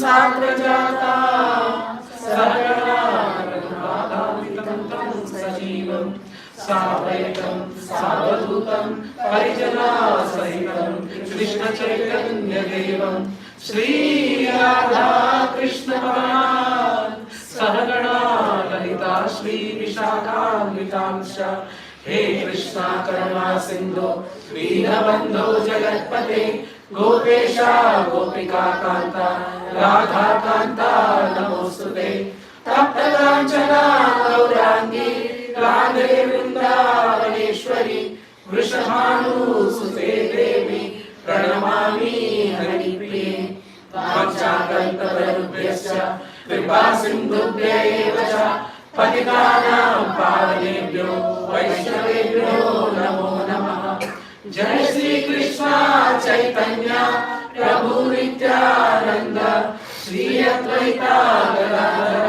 साग्रजाता सहगणा रघुनाथान्वितं तं सजीवं साद्वैतं सावधूतं परिजनासहितं कृष्ण चैतन्य देवं श्री राधा कृष्ण भगवान् सहगणा ललिता श्री विशाखान्वितांश्च हे कृष्णा करुणा सिंधु दीनबन्धो जगत्पते गोपेशा गोपिका कांता राधा कांता नमोस्तुते तप्त कांचना गौरांगी राधे वृंदावनेश्वरी वृषभानुसुते देवी प्रणमामि हरिप्रिये वाञ्छाकल्पतरुभ्यश्च कृपा सिन्धुभ्य एव च पतितानां पावनेभ्यो वैष्णवेभ्यो नमो नमः। जय श्री कृष्ण चैतन्य प्रभु नित्यानंद श्री अद्वैता गदाधर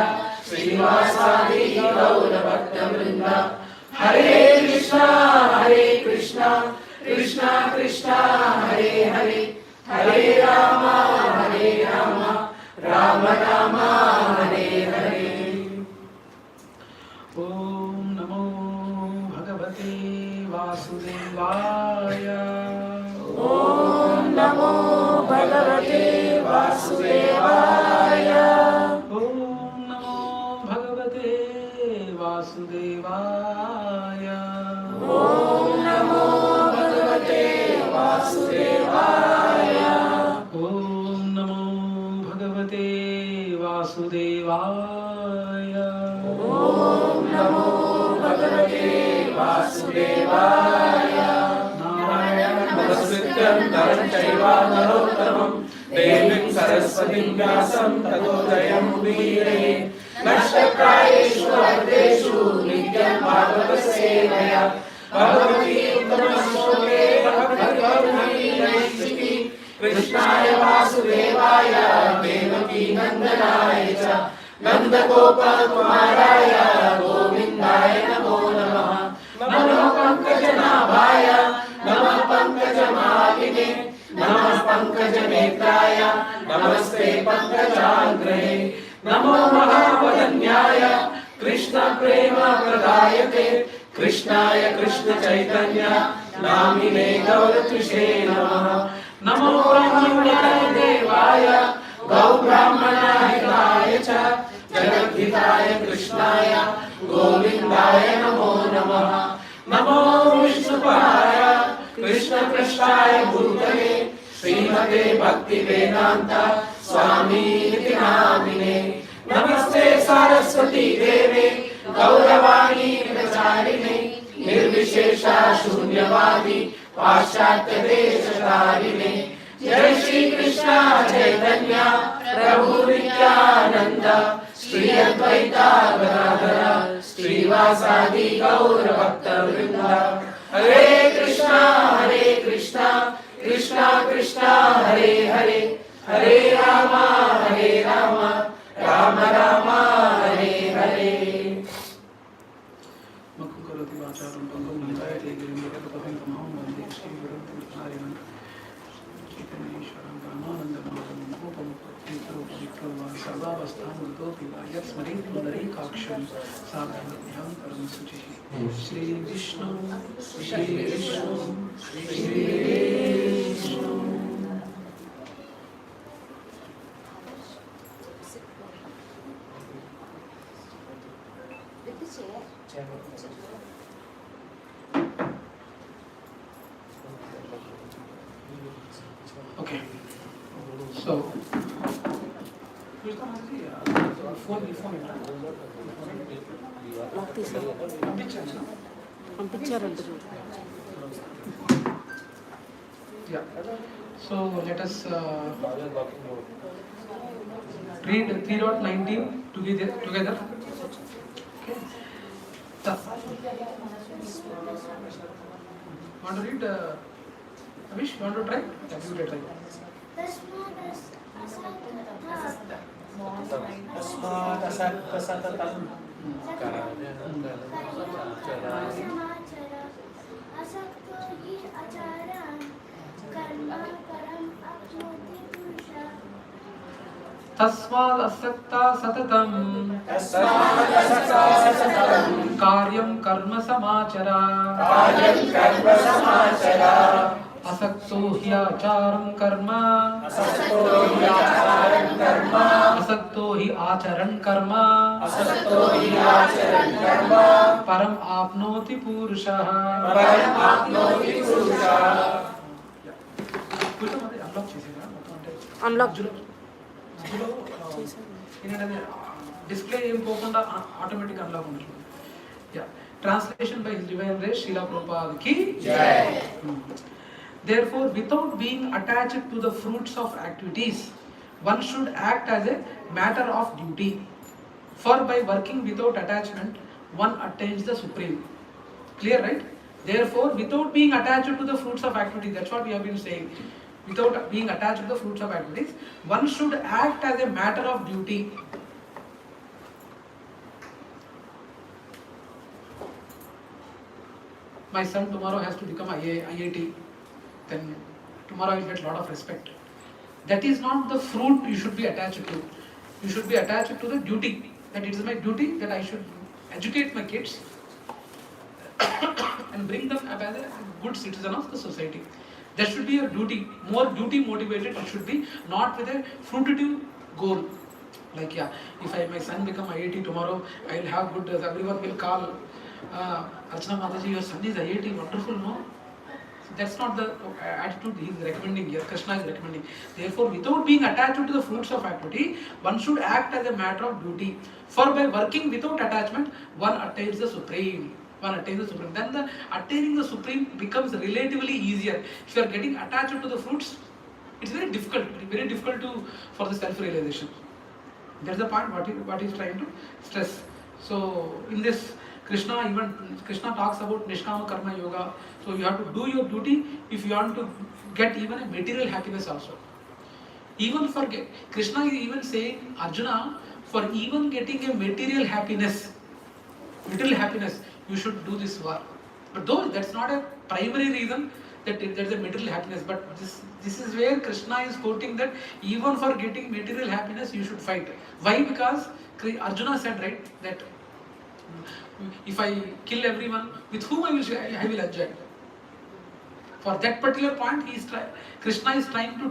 श्रीवासादि गौर भक्तवृंद हरे कृष्णा कृष्णा कृष्णा हरे हरे हरे राम राम राम हरे हरे। ओम नमो भगवते वासुदेवाय। ओम नमो भगवते वासुदेवाय। ओम नमो भगवते वासुदेवाय। ओम नमो भगवते वासुदेवाय। ओम नमो भगवते वासुदेवाय। ओम नमो भगवते वासुदेवाय। नारायणं नमस्कृत्यं नरं चैव नरोत्तमं देवीं सरस्वतीं व्यासं ततो जयमुदीरये। नष्टप्रायेषु अर्थेषु नित्यं भागवतसेवया भगवती उत्तमश्लोके भगवद्गीतायै कृष्णाय वासुदेवाय देवकी नन्दनाय च नन्दगोपकुमाराय गोविन्दाय नमो नमः। नमः पङ्कजनाभाय नमः पङ्कजमालिने नमः पङ्कजनेत्राय नमस्ते पङ्कजाग्रहे नमो महावदन्याय कृष्ण प्रेम प्रदायते कृष्णाय कृष्ण चैतन्य नामिने गौरतुषे नमः। नमो ब्रह्मण्याय देवाय गौ ब्राह्मणाय च जगद्धिताय कृष्णाय गोविन्दाय नमो नमः। नमो विष्णुपाय कृष्ण पृष्ठाय भूतले श्रीमते भक्ति वेदांत स्वामीति नामिने नमस्ते सरस्वती देवे गौरवाणी प्रचारिणे निर्विशेषा शून्यवादी पाश्चात्य देशधारिणे। जय श्री कृष्ण चैतन्य प्रभु नित्यानंद श्री अद्वैता गदाधर श्रीवासादि गौर भक्तवृंद हरे कृष्णा कृष्णा कृष्णा हरे हरे हरे राम राम राम हरे हरे। मक्खु करोति वाचालं पङ्गुं लङ्घयते गिरिं यत्पदं तमहं वन्दे श्रीगुरुं नारायणं चैतन्येश्वरं रामानन्दमाधवं गोपमुखं सर्वावस्थां गतोऽपि वा यत्स्मरेत् पुण्डरीकाक्षं साधनाभ्यां परं शुचिः। Shrikrishna Okay. So, yeah. So let us read 3.19 together. Okay. Want to read? Avish, want to try? Yeah, you try. तस्मात् असक्तसततं असक्तो हि आचारान् कर्म परम् आप्नोति पुरुषः। Tasmad asakta satatam karyam karma samachara asakto hi acharam karma asakto hi acharan karma param apnoti purushah. Unlock. Display ఏం పోకుండా automatic unlock ఉంటుంది. Yeah. Translation by His Divine Grace Śrīla Prabhupāda ki jai. Therefore, without being attached to the fruits of activities, one should act as a matter of duty. For by working without attachment, one attains the supreme. Clear, right? Therefore, without being attached to the fruits of activity, that's what we have been saying. Without being attached to the fruits of activities, one should act as a matter of duty. My son tomorrow has to become IIT, then tomorrow I will get a lot of respect. That is not the fruit you should be attached to. You should be attached to the duty. That it is my duty that I should educate my kids and bring them up as a good citizen of the society. That should be your duty. More duty motivated it should be, not with a fruitive goal. Like, yeah, if my son become IIT tomorrow, I will have good, everyone will call, Archana Mataji, your son is IIT, wonderful, no? That's not the attitude he is recommending here, Krishna is recommending. Therefore, without being attached to the fruits of activity, one should act as a matter of duty. For by working without attachment, one attains the supreme. One attains the supreme. Then the attaining the supreme becomes relatively easier. If you are getting attached to the fruits, it's very difficult for the self-realization. That's the point what he is trying to stress. So in this, Krishna talks about Nishkama Karma Yoga. So you have to do your duty if you want to get even a material happiness also. Even for Krishna is even saying, Arjuna, for even getting a material happiness, you should do this work. But though that's not a primary reason that there's a material happiness, but this is where Krishna is quoting that even for getting material happiness you should fight. Why? Because Arjuna said, right, that if I kill everyone, with whom I will enjoy. For that particular point, Krishna is trying to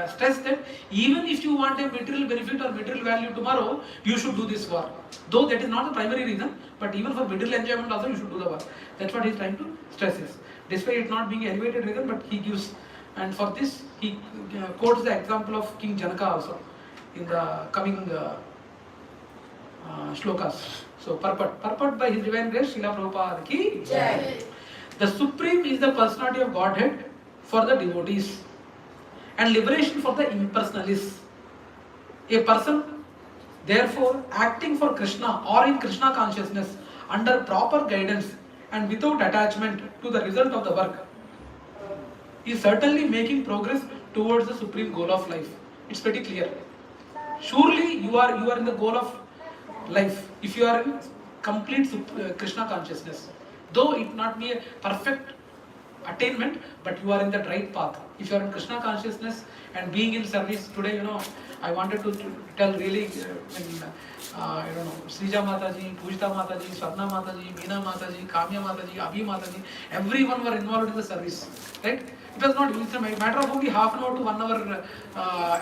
stress that even if you want a material benefit or material value tomorrow, you should do this work. Though that is not the primary reason, but even for material enjoyment also you should do the work. That's what he is trying to stress is. Despite it not being an elevated reason, but he gives. And for this, he quotes the example of King Janaka also in the coming shlokas. So, purport by His Divine Grace Śrīla Prabhupāda ki jai. The Supreme is the personality of Godhead for the devotees and liberation for the impersonalists. A person, therefore, acting for Krishna or in Krishna consciousness under proper guidance and without attachment to the result of the work is certainly making progress towards the supreme goal of life. It's pretty clear. Surely you are in the goal of life if you are in complete Krishna consciousness. Though it not be a perfect attainment, but you are in the right path. If you are in Krishna consciousness and being in service today, I wanted to tell really, Srija Mataji, Pujita Mataji, Swarna Mataji, Meena Mataji, Kamya Mataji, Abhi Mataji, everyone were involved in the service, right? It was not, it's a matter of only half an hour to 1 hour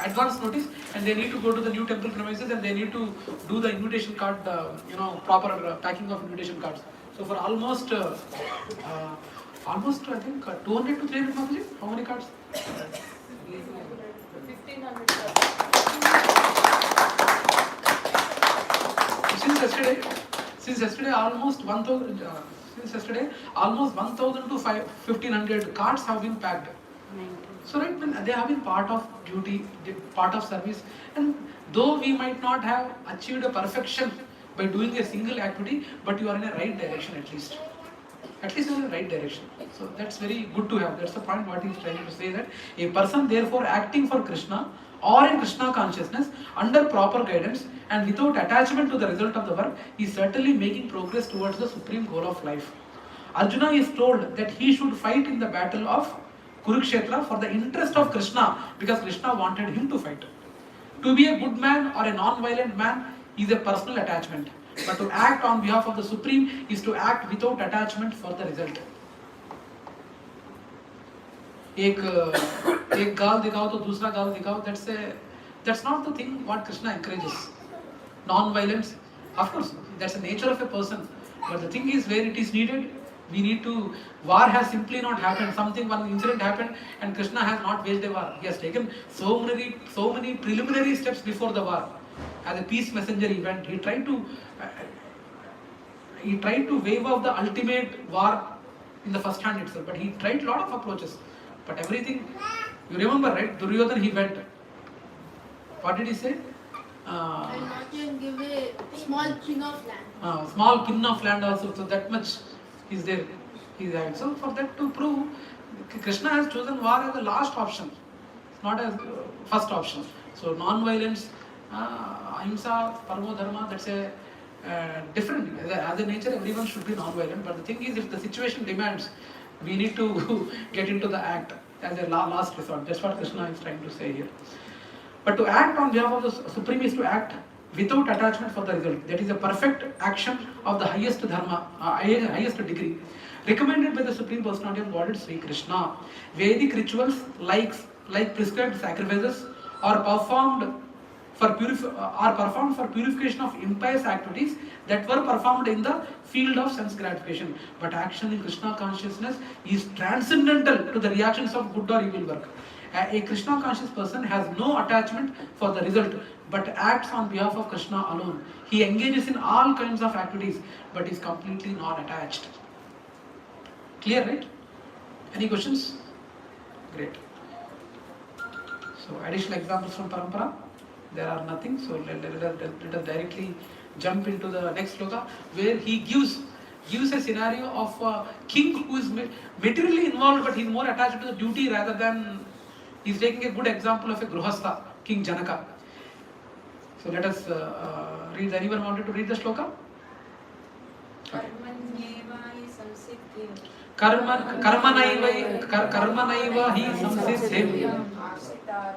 advance notice, and they need to go to the new temple premises and they need to do the invitation card, proper packing of invitation cards. So for almost I think 200 to 300 Mataji, how many cards? 1500 cards. Since yesterday almost 1,000 to 1,500 cards have been packed. So right, when they have been part of duty, part of service, and though we might not have achieved a perfection by doing a single activity, but you are in a right direction at least. At least you are in the right direction. So that's very good to have. That's the point what he is trying to say, that a person therefore acting for Krishna or in Krishna consciousness under proper guidance and without attachment to the result of the work is certainly making progress towards the supreme goal of life. Arjuna is told that he should fight in the battle of Kurukshetra for the interest of Krishna, because Krishna wanted him to fight. To be a good man or a non-violent man is a personal attachment. But to act on behalf of the Supreme is to act without attachment for the result. एक गाल दिखाओ तो दूसरा गाल दिखाओ, that's not the thing what Krishna encourages. Non-violence, of course, that's the nature of a person. But the thing is, where it is needed, we need to. War has simply not happened. One incident happened, and Krishna has not waged a war. He has taken so many preliminary steps before the war. As a peace messenger, he went. He tried to wave off the ultimate war in the first hand itself. But he tried a lot of approaches. But everything, you remember, right? Duryodhana, he went. What did he say? And not even give a small kin of land. Small kin of land also, so that much is there. So for that to prove, Krishna has chosen war as the last option, not as first option. So non-violence, ahimsa, paramo dharma, that's a different. As a nature, everyone should be non-violent. But the thing is, if the situation demands, we need to get into the act as a last resort. That's what Krishna is trying to say here. But to act on behalf of the Supreme is to act without attachment for the result. That is a perfect action of the highest dharma, highest degree, recommended by the Supreme Personality of Godhead, Sri Krishna. Vedic rituals like prescribed sacrifices are performed for purification of impious activities that were performed in the field of sense gratification. But action in Krishna consciousness is transcendental to the reactions of good or evil work. A Krishna conscious person has no attachment for the result, but acts on behalf of Krishna alone. He engages in all kinds of activities, but is completely non-attached. Clear, right? Any questions? Great. So additional examples from Parampara? There are nothing, so let us directly jump into the next sloka, where he gives a scenario of a king who is materially involved, but he is more attached to the duty rather than. He is taking a good example of a Gruhastha, King Janaka. So let us read. Anyone wanted to read the sloka? Karmanaiva hi samsiddhim. Ashita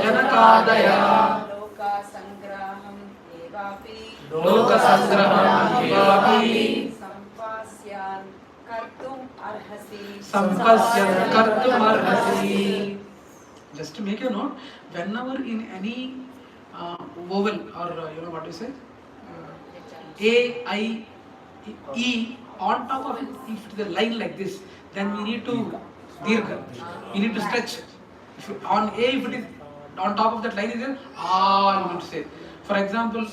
janakadaya. Loka sangraham evapi. Sampasyan kartum arhasi. Just to make a note, whenever in any vowel or what you say, A, I, E, on top of it, if it is a line like this, then we need to dirgha. We need to stretch. On A, if it is on top of that line is there, you need to say. For example,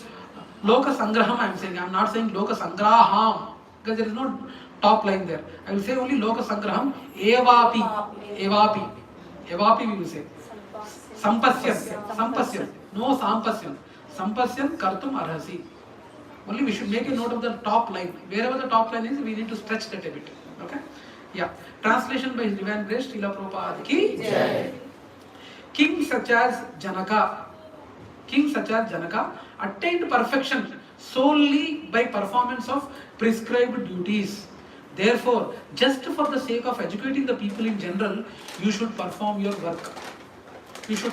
Loka Sangraham I am saying. I am not saying Loka Sangraham because there is no top line there. I will say only Loka Sangraham Evapi we will say. Sampasyan. No Sampasyan. Sampasyan Kartum Arhasi. Only we should make a note of the top line. Wherever the top line is, we need to stretch that a bit. Okay? Yeah. Translation by His Divine Grace, Śrīla Prabhupāda ki Jai. Kings such as Janaka attained perfection solely by performance of prescribed duties. Therefore, just for the sake of educating the people in general, you should perform your work. Just for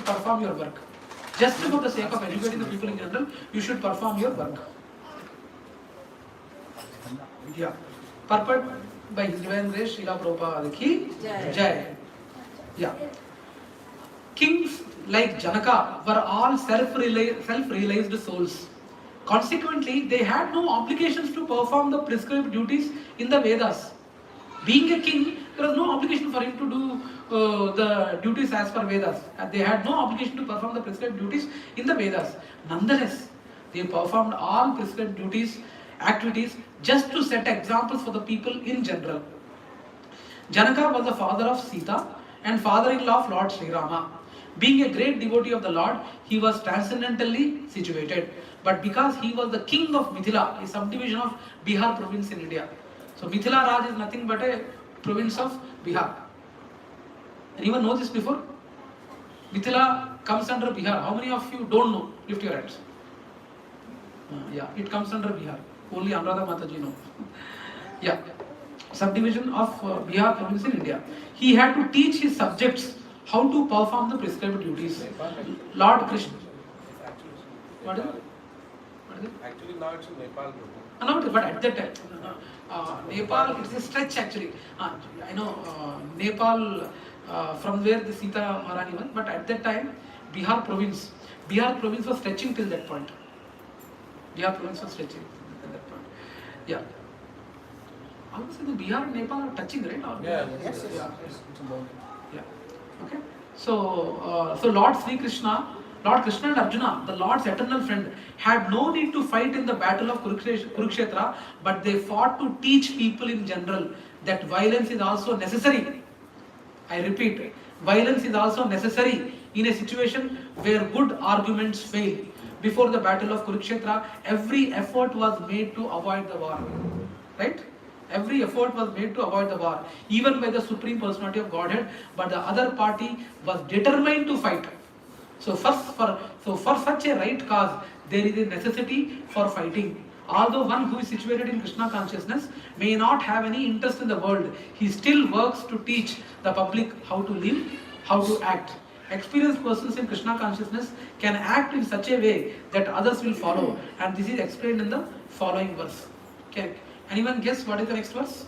the sake of educating the people in general, you should perform your work. Yeah. Purport by His Divine Grace, Śrīla Prabhupāda ki Jai. Yeah. Kings like Janaka were all self-realized souls. Consequently, they had no obligations to perform the prescribed duties in the Vedas. Being a king, there was no obligation for him to do the duties as per Vedas. They had no obligation to perform the prescribed duties in the Vedas. Nonetheless, they performed all prescribed activities just to set examples for the people in general. Janaka was the father of Sita and father-in-law of Lord Sri Rama. Being a great devotee of the Lord, he was transcendentally situated. But because he was the king of Mithila, a subdivision of Bihar province in India. So Mithila Raj is nothing but a province of Bihar. Anyone know this before? Mithila comes under Bihar. How many of you don't know? Lift your hands. Yeah, it comes under Bihar. Only Anuradha Mataji knows. Yeah, subdivision of Bihar province in India. He had to teach his subjects how to perform the prescribed duties. Lord Krishna. What is it? What is it? Actually, now it's in Nepal. No, but at that time, Nepal, it's a stretch actually. I know Nepal, from where the Sita Maharani went, but at that time, Bihar province was stretching till that point. Bihar province was stretching till that point. Yeah. Almost the Bihar and Nepal are touching, right? Yeah. Yes, Yeah. yes. Yeah. Okay. So, Lord Sri Krishna, Lord Krishna and Arjuna, the Lord's eternal friend, had no need to fight in the battle of Kurukshetra, but they fought to teach people in general that violence is also necessary. I repeat, violence is also necessary in a situation where good arguments fail. Before the battle of Kurukshetra, every effort was made to avoid the war. Right? Every effort was made to avoid the war, even by the Supreme Personality of Godhead, but the other party was determined to fight. So for such a right cause, there is a necessity for fighting. Although one who is situated in Krishna consciousness may not have any interest in the world, he still works to teach the public how to live, how to act. Experienced persons in Krishna consciousness can act in such a way that others will follow, and this is explained in the following verse. Okay. Anyone guess what is the next verse?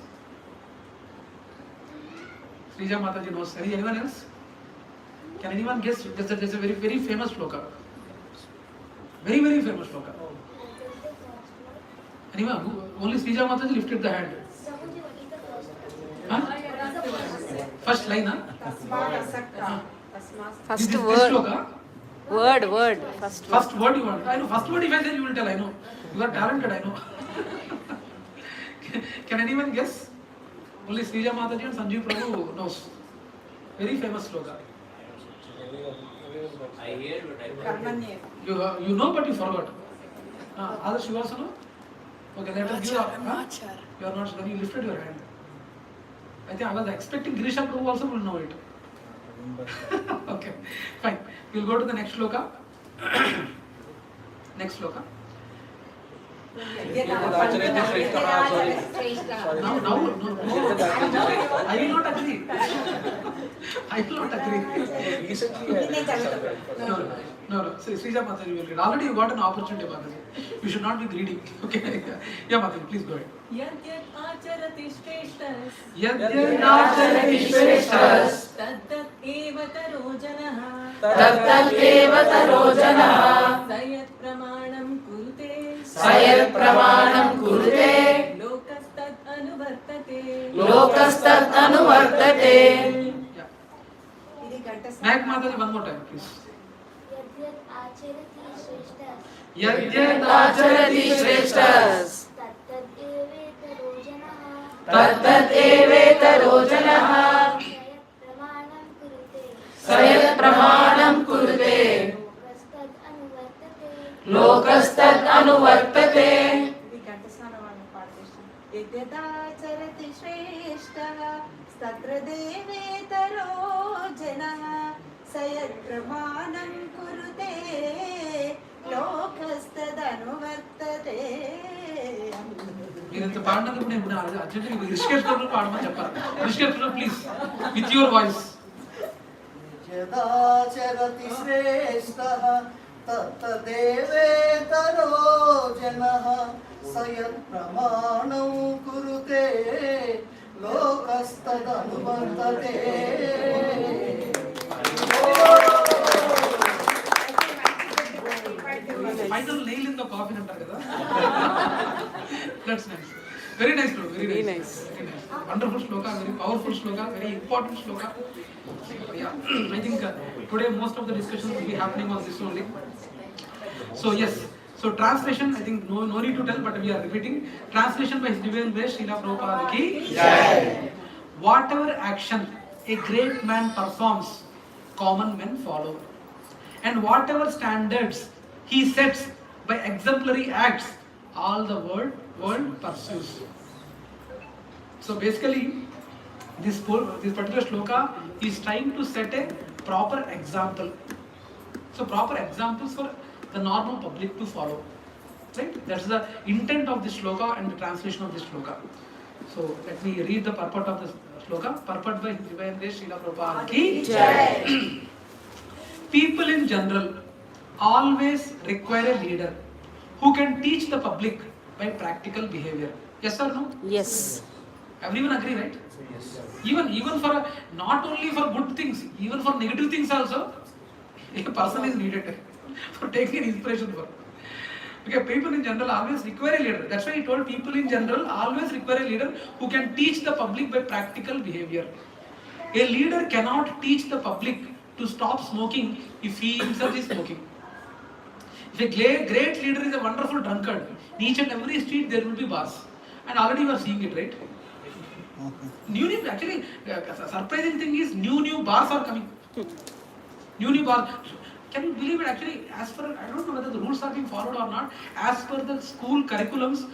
Srija Mataji knows. Anyone else? Can anyone guess? There's a very, very famous shloka. Very, very famous shloka. Anyone? Only Srija Mataji lifted the hand. Huh? First line, huh? First This word. shloka? Word. First word you want. I know. First word if I say you will tell. I know. You are talented. I know. Can anyone guess? Only Srija Mataji and Sanjeev Prabhu knows. Very famous sloka. I hear, but I don't. You know, but you forgot. Others, you also know? Okay, let us give up. You are not sure. You lifted your hand. I think I was expecting Girisha Prabhu also will know it. Okay, fine. We'll go to the next sloka. Next sloka. Acharya Shrestha. Sorry. No. I will not agree. I will not agree. Recently, No. Srija Mataji will read. Already you got an opportunity, Mataji. You should not be greedy. Okay. Yeah, Mataji, please go ahead. Yadyat acharati shreshtas Yadyanacharati shreshtas taddat eva taro janah Tattat eva taro janah sayat pramanam kurute Sayat pramanam kurute lokastat anuvartate Lokastat anuvartate. Mag Mataji, one more time, please. Yadyat acharati shreshtas Tattat evetaro janah Sayat pramanam kurute Lokastat anuvartate. यद्यदाचरति श्रेष्ठः तत्र देवेतरो जनः स यत्प्रमाणं कुरुते लोकस्तदनुवर्तते. మీరంత పాడినందుకు నేను urgent రిషికేశ్వరులు పాడమని చెప్పారు. రిషికేశ్వరులు ప్లీజ్ విత్ యువర్ వాయిస్. यदाचरति श्रेष्ठः तत्तदेवेतरो जनः स यत्प्रमाणं कुरुते लोकस्तदनुवर्तते. Final nail in the coffin అంటారు కదా. That's nice. Very nice bro. Very nice. Wonderful shloka, very powerful shloka, very important shloka. Yeah, I think today most of the discussions will be happening on this only. So yes, so translation, I think no need to tell, but we are repeating. Translation by His Divine Grace, Śrīla Prabhupāda ki Jai. Whatever action a great man performs, common men follow. And whatever standards he sets by exemplary acts, all the world pursues. So basically, this particular shloka is trying to set a proper example. So proper examples for the normal public to follow. Right? That's the intent of this shloka and the translation of this shloka. So let me read the purport of the Shloka purport by Divine Grace Śrīla Prabhupāda ki Jai. People in general always require a leader who can teach the public by practical behavior. Yes or no? Yes. Everyone agree, right? Even for not only for good things, even for negative things also, a person is needed for taking inspiration for. Okay, people in general always require a leader. That's why he told people in general always require a leader who can teach the public by practical behavior. A leader cannot teach the public to stop smoking if he himself is smoking. If a great leader is a wonderful drunkard, in each and every street there will be bars. And already you are seeing it, right? Actually, surprising thing is new bars are coming. New bars. Can you believe it? Actually, as per, I don't know whether the rules are being followed or not, as per the school curriculums,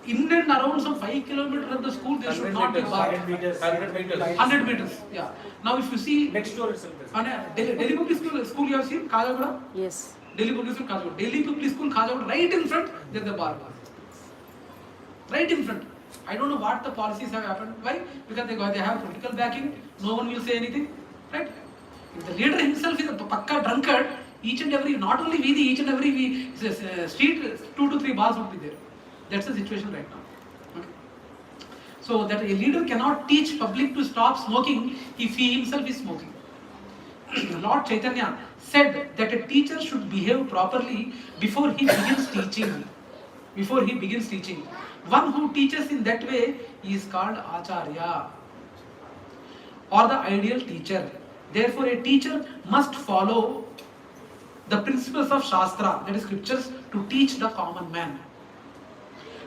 in and around some 5 kilometers of the school, there should not be bar. 100 meters. 100 meters, yeah. Now if you see, Next door itself. on a Delhi Public School you have seen, Kajagoda? Yes. Delhi Public School, Kajagoda. Delhi Public School, Kajagoda, right in front, there is a bar. Right in front. I don't know what the policies have happened. Why? Because they have political backing, no one will say anything, right? If the leader himself is a pakka drunkard, each and every, not only we, each and every street, 2 to 3 bars would be there. That's the situation right now. Okay. So that a leader cannot teach public to stop smoking if he himself is smoking. Lord Chaitanya said that a teacher should behave properly before he begins teaching. Before he begins teaching. One who teaches in that way is called Acharya or the ideal teacher. Therefore, a teacher must follow the principles of Shastra, that is scriptures, to teach the common man.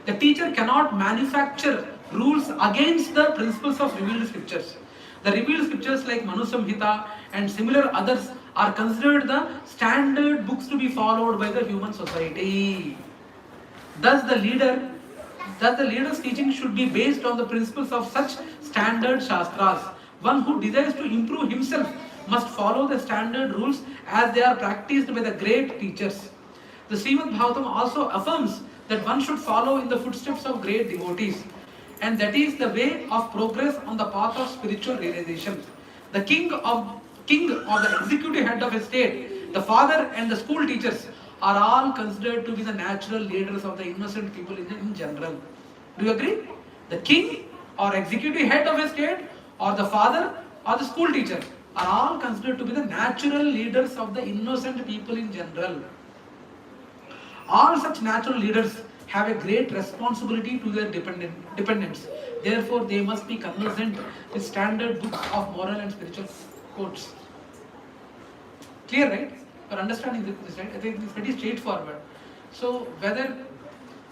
The teacher cannot manufacture rules against the principles of revealed scriptures. The revealed scriptures like Manu Samhita and similar others are considered the standard books to be followed by the human society. Thus, the leader's teaching should be based on the principles of such standard Shastras. One who desires to improve himself must follow the standard rules as they are practiced by the great teachers. The Srimad Bhagavatam also affirms that one should follow in the footsteps of great devotees, and that is the way of progress on the path of spiritual realization. The king or the executive head of a state, the father and the school teachers are all considered to be the natural leaders of the innocent people in general. Do you agree? The king or executive head of a state, or the father or the school teacher are all considered to be the natural leaders of the innocent people in general. All such natural leaders have a great responsibility to their dependents. Therefore, they must be conversant with standard books of moral and spiritual codes. Clear, right? For understanding this, right? I think it's pretty straightforward. So, whether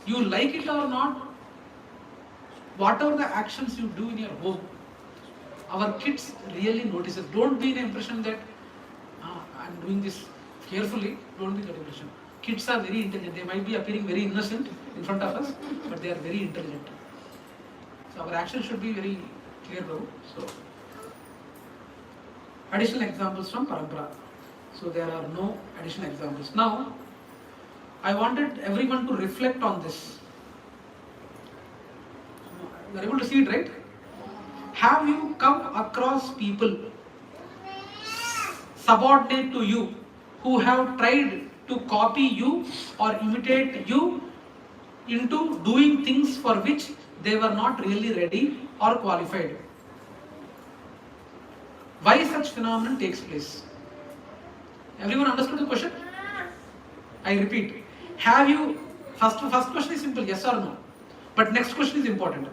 you like it or not, whatever the actions you do in your home, our kids really notice it. Don't be in the impression that I'm doing this carefully. Don't be that impression. Kids are very intelligent. They might be appearing very innocent in front of us, but they are very intelligent. So our action should be very clear now. So additional examples from Parampara. So there are no additional examples. Now I wanted everyone to reflect on this. You are able to see it, right? Have you come across people subordinate to you who have tried to copy you or imitate you into doing things for which they were not really ready or qualified? Why such phenomenon takes place? Everyone understood the question? I repeat. Have you, first question is simple, yes or no. But next question is important.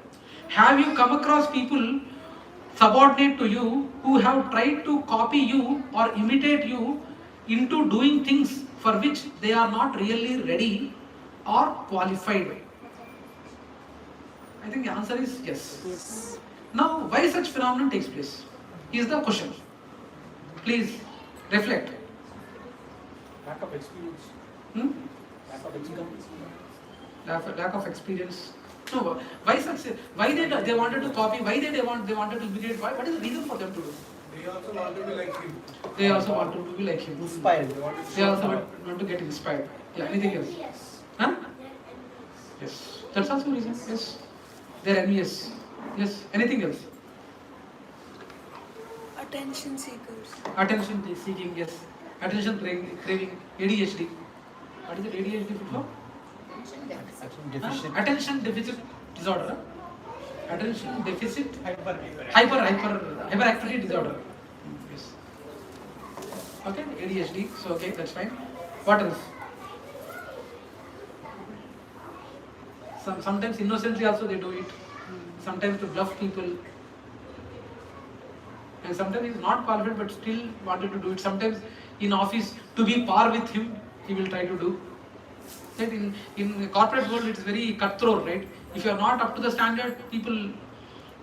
Have you come across people subordinate to you who have tried to copy you or imitate you into doing things for which they are not really ready or qualified? I think the answer is yes. Yes. Now, why such phenomenon takes place is the question. Please reflect. Lack of experience. Lack of experience. Lack of experience. No, why such? Why they wanted to copy? Why they wanted to imitate? Why? What is the reason for them to do? They also want to be like him. They also want to be like him. Inspired. They also want to get inspired. Yeah. Anything else? Yes. Huh? Yes. That's also a reason. Yes. They're envious. Yes. Anything else? Attention seekers. Attention seeking, yes. Attention craving, ADHD. What is it, ADHD for? Attention deficit disorder. Attention deficit hyperactivity disorder. Yes. Okay, ADHD. So okay, that's fine. What else? Sometimes innocently also they do it. Sometimes to bluff people. And sometimes he's not qualified but still wanted to do it. Sometimes in office, to be par with him, he will try to do. That in the corporate world, it's very cutthroat, right? If you are not up to the standard, people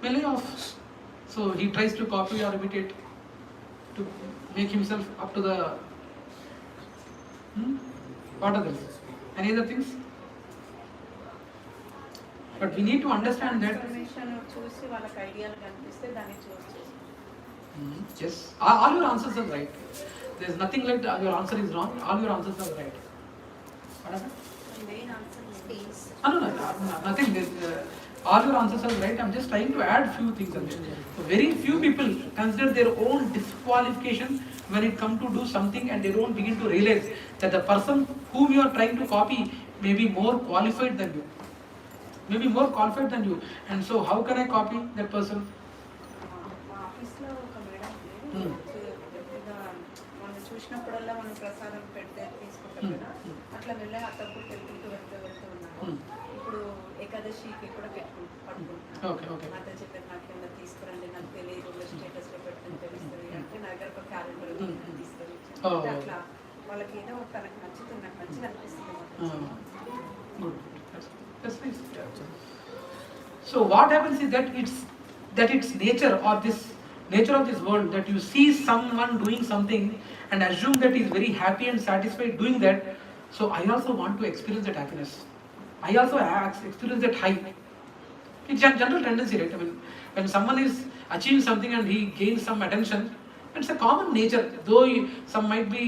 may lay off. So he tries to copy or imitate to make himself up to the. What are those? Any other things? But we need to understand that. చూసి వాళ్ళకి ఐడియాలు కనిపిస్తే దాన్ని చూస్ చేసి Yes, all your answers are right. There's nothing like your answer is wrong. All your answers are right. What happened? Main answer space No, nothing. All your answers are right. I'm just trying to add few things. So very few people consider their own disqualification when it comes to do something, and they don't begin to realize that the person whom you are trying to copy may be more qualified than you. And so how can I copy that person? మా ఆఫీస్లో ఒక madam ఎప్పుడుగా మనం చూసినప్పుడల్లా మనం ప్రసాదం పెడితే తీసుకుంటాం కదా అట్లా వెళ్ళి అత్తప్పుడు వెళ్తూ ఉన్నాను ఇప్పుడు ఏకాదశికి కూడా పట్టుకుంటున్నాను మాతో చెప్పారు నాకేమన్నా తీసుకురండి నాకు తెలియదు స్టేటస్లో పెట్టుకుని తెలుస్తుంది అంటే నా దగ్గర ఒక క్యాలెండర్ తీసుకొని అట్లా వాళ్ళకి ఏదో తనకు నచ్చుతుంది నాకు మంచిగా అనిపిస్తుంది. That's nice. So what happens is that it's nature or this nature of this world that you see someone doing something and assume that he is very happy and satisfied doing that. So I also want to experience that happiness. I also experience that high. It's a general tendency, right? I mean, when someone is achieving something and he gains some attention, it's a common nature. Though some might be,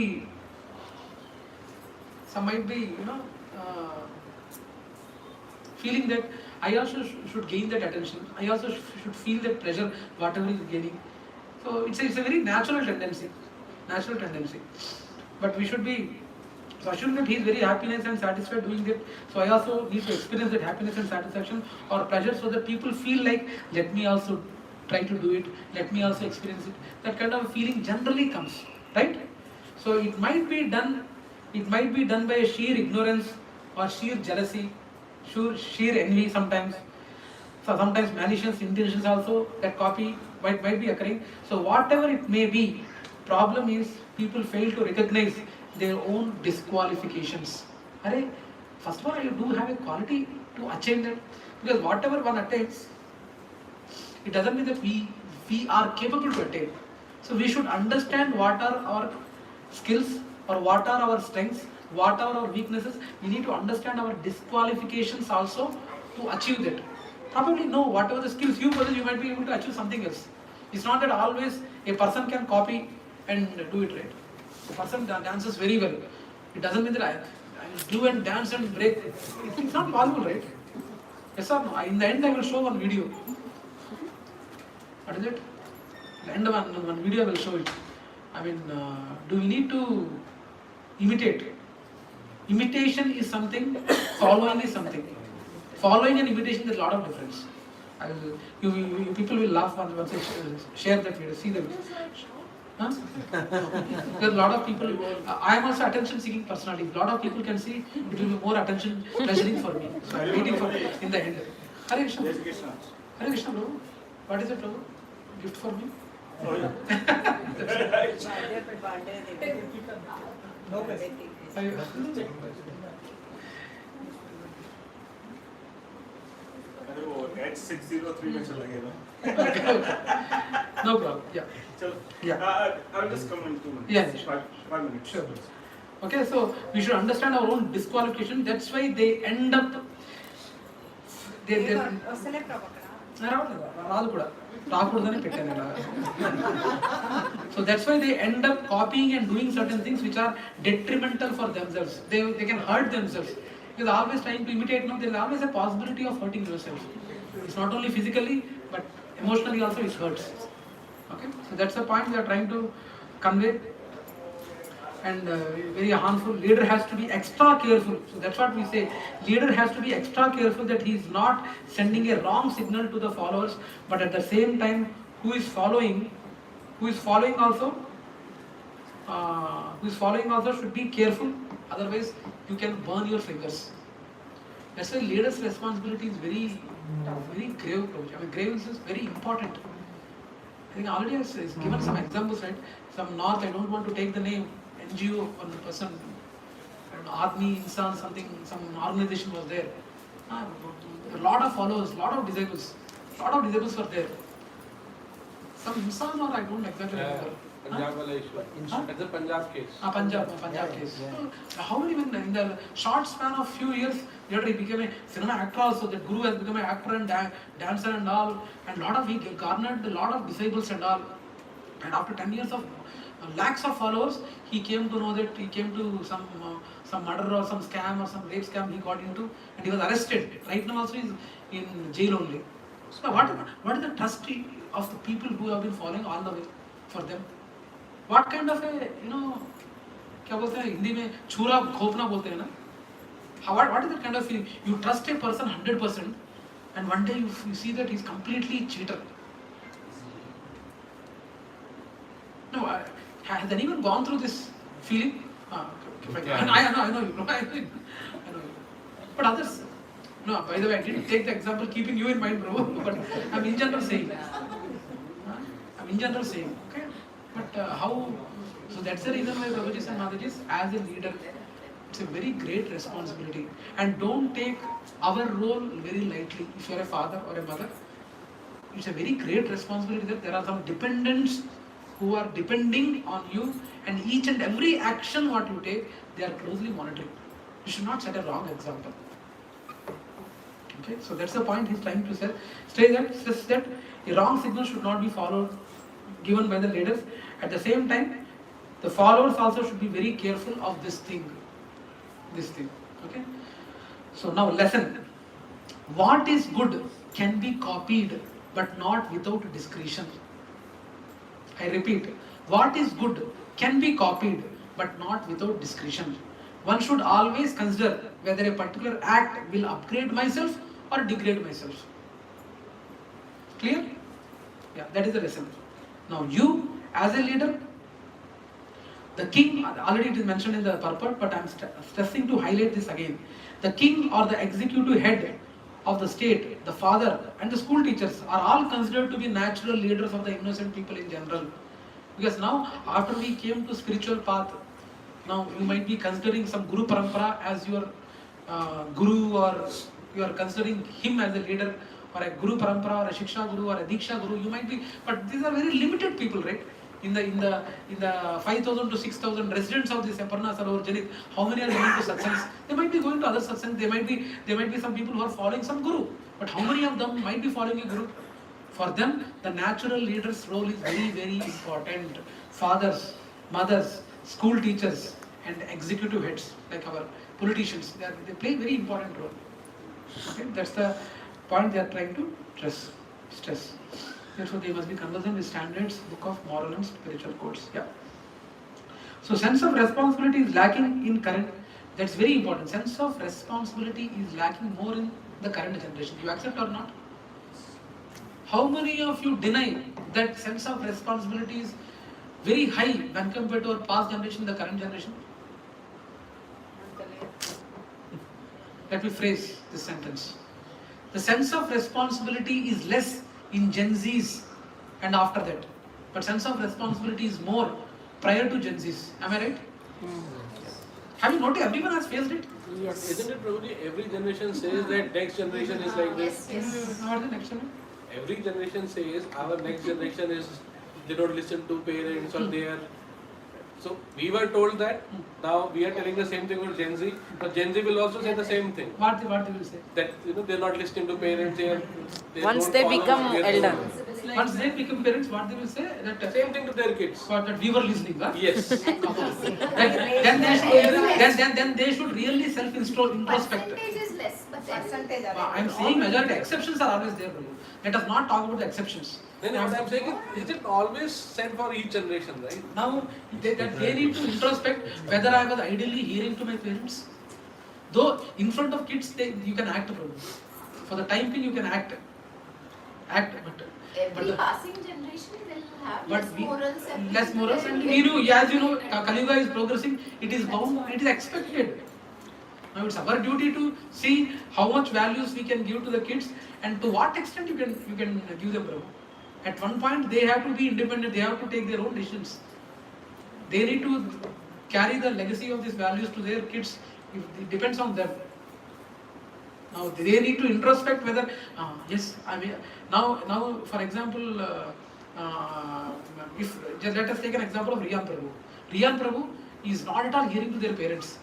feeling that I also should gain that attention. I also should feel that pleasure, whatever is gaining. So it's a very natural tendency. But we should be assume that he is very happiness and satisfied doing that. So I also need to experience that happiness and satisfaction or pleasure, so that people feel like, let me also try to do it. Let me also experience it. That kind of feeling generally comes, right? So it might be done by sheer ignorance or sheer jealousy. Sheer envy sometimes. So sometimes malicious intentions also, that copy might be occurring. So whatever it may be, problem is people fail to recognize their own disqualifications. First of all, you do have a quality to attain that, because whatever one attains, it doesn't mean that we are capable to attain. So we should understand what are our skills or what are our strengths, what are our weaknesses. We need to understand our disqualifications also to achieve that. Probably know whatever the skills you possess, you might be able to achieve something else. It's not that always a person can copy and do it, right? The person dances very well. It doesn't mean that I do and dance and break. It's not possible, right? Yes or no? In the end, I will show one video. What is it? The end of one video I will show it. I mean, do we need to imitate? Imitation is something, following is something. Following and imitation, there's a lot of difference. You people will laugh once I share that video. See the video. Huh? There's a lot of people. I am also attention-seeking personality. A lot of people can see it will be more attention pleasuring for me. So I'm waiting for it in the end. Hare Krishna. Hare Krishna, bro. What is it, bro? Gift for me? Oh, yeah. No At 603 में चला गया ना. No problem. Yeah. चलो. Yeah. I'll just come in 2 minutes. Yeah. 5 minutes. Sure. Okay, so we should understand our own disqualification. That's why they end up. వస్తలే ప్రభాకర్ రాదు కూడా రాకూడదని పెట్టాను ఇలా. So that's why they end up copying and doing certain things which are detrimental for themselves. They can hurt themselves. Because always trying to imitate, no, there is always a possibility of hurting yourself. It's not only physically, but emotionally also it hurts. Okay, so that's the point we are trying to convey. And very harmful. Leader has to be extra careful. So that's what we say. Leader has to be extra careful that he is not sending a wrong signal to the followers, but at the same time, who is following also should be careful. Otherwise, you can burn your fingers. That's why leader's responsibility is very grave. I mean, grave is very important. I think already has given some examples, right? Some north, I don't want to take the name, NGO, one person, Army, Insan, something, some organization was there. A lot of followers, lot of disciples were there. Some Insan or I don't exactly remember. Punjab wala issue. That's a Punjab case. Punjab case. So, how many men in the short span of few years, later he became a cinema actor also. That Guru has become an actor and dancer and all. And he garnered a lot of disciples and all. And after 10 years of lakhs of followers, he came to know that he came to some murder or some scam or some rape scam he got into, and he was arrested. Right now also he is in jail only. So what is the trust of the people who have been following all the way for them? What kind of a, क्या बोलते हैं हिंदी में छुरा घोपना बोलते हैं ना? What is that kind of feeling? You trust a person 100%, and one day you see that he's completely cheater. No, has anyone gone through this feeling? I know you. But others, no. By the way, I didn't take the example keeping you in mind, bro. But I'm in general saying. Okay. But how? So that's the reason why Babaji and Mataji, as a leader, it's a very great responsibility. And don't take our role very lightly. If you're a father or a mother, it's a very great responsibility that there are some dependents who are depending on you, and each and every action what you take, they are closely monitoring. You should not set a wrong example. Okay, so that's the point he's trying to say. Says that a wrong signal should not be given by the leaders. At the same time, the followers also should be very careful of this thing. Okay. So now lesson. What is good can be copied, but not without discretion. I repeat, what is good can be copied, but not without discretion. One should always consider whether a particular act will upgrade myself or degrade myself. Clear? Yeah, that is the lesson. Now you, as a leader, the king, already it is mentioned in the purport, but I am stressing to highlight this again. The king or the executive head of the state, the father and the school teachers are all considered to be natural leaders of the innocent people in general. Because now, after we came to spiritual path, now you might be considering some Guru Parampara as your Guru, or you are considering him as a leader, or a Guru Parampara, or a Shiksha Guru, or a Diksha Guru. You might be, but these are very limited people, right? In the 5,000 to 6,000 residents of this Aparna Sarovar Janit, how many are going to satsangs? They might be going to other satsangs. There might be some people who are following some guru, but how many of them might be following a guru? For them, the natural leader's role is very, very important. Fathers, mothers, school teachers, and executive heads like our politicians, they play a very important role. Okay, that's the point they are trying to stress. Therefore, they must be conversant with standards, book of moral and spiritual codes. Yeah. So, sense of responsibility is lacking in current. That's very important. Sense of responsibility is lacking more in the current generation. You accept or not? How many of you deny that sense of responsibility is very high when compared to our past generation, the current generation? Let me phrase this sentence. The sense of responsibility is less in Gen Zs and after that. But sense of responsibility is more prior to Gen Zs. Am I right? Have you noticed everyone has faced it? Yes. Isn't it probably every generation says that next generation is like this? Yes. What is the next generation? Every generation says our next generation is, they don't listen to parents or they are. So we were told that, now we are telling the same thing with Gen Z, but Gen Z will also say the same thing. What they will say? That they're not listening to parents, Once they become elder. Once they become parents, what they will say? That same thing to their kids. that we were listening, huh? Yes. Then they should really self-introspect. Percentage is less, but percentage I am saying majority. Exceptions are always there, Prabhu. Let us not talk about the exceptions. Then what I'm saying is it always said for each generation, right? Now, they need to introspect whether I was ideally hearing to my parents. Though in front of kids, you can act, Prabhu. For the time being, you can act, but Every passing generation will have but less morals. And as you know, Kali Yuga is progressing. It is bound. It is expected. Now it's our duty to see how much values we can give to the kids and to what extent you can give them, Prabhu. At one point, they have to be independent. They have to take their own decisions. They need to carry the legacy of these values to their kids. It depends on them. Now they need to introspect whether yes, I mean now for example, if just let us take an example of Riyan Prabhu. Riyan Prabhu is not at all hearing to their parents.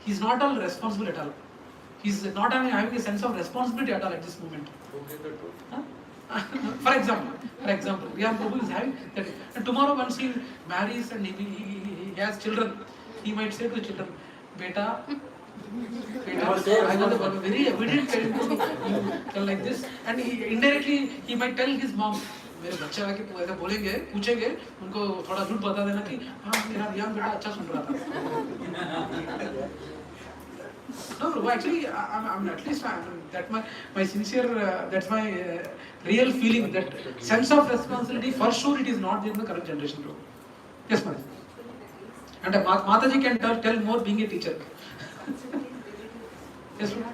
He is not at all responsible at all. He is not having a sense of responsibility at all at this moment. For example, Riyan Prabhu is having that. And tomorrow once he marries and he has children, he might say to the children, "Beta, I was a very evident parent to tell like this," and indirectly he might tell his mom, मेरे बच्चे आके ऐसा बोलेंगे, पूछेंगे, उनको थोड़ा झूठ बता देना कि हाँ मेरा रियान बेटा अच्छा सुन रहा था. No, actually, I'm at least that my sincere, that's my real feeling, that sense of responsibility. For sure, it is not in the current generation, bro. Yes, madam. And Mataji can tell more being a teacher. Yes, ma'am.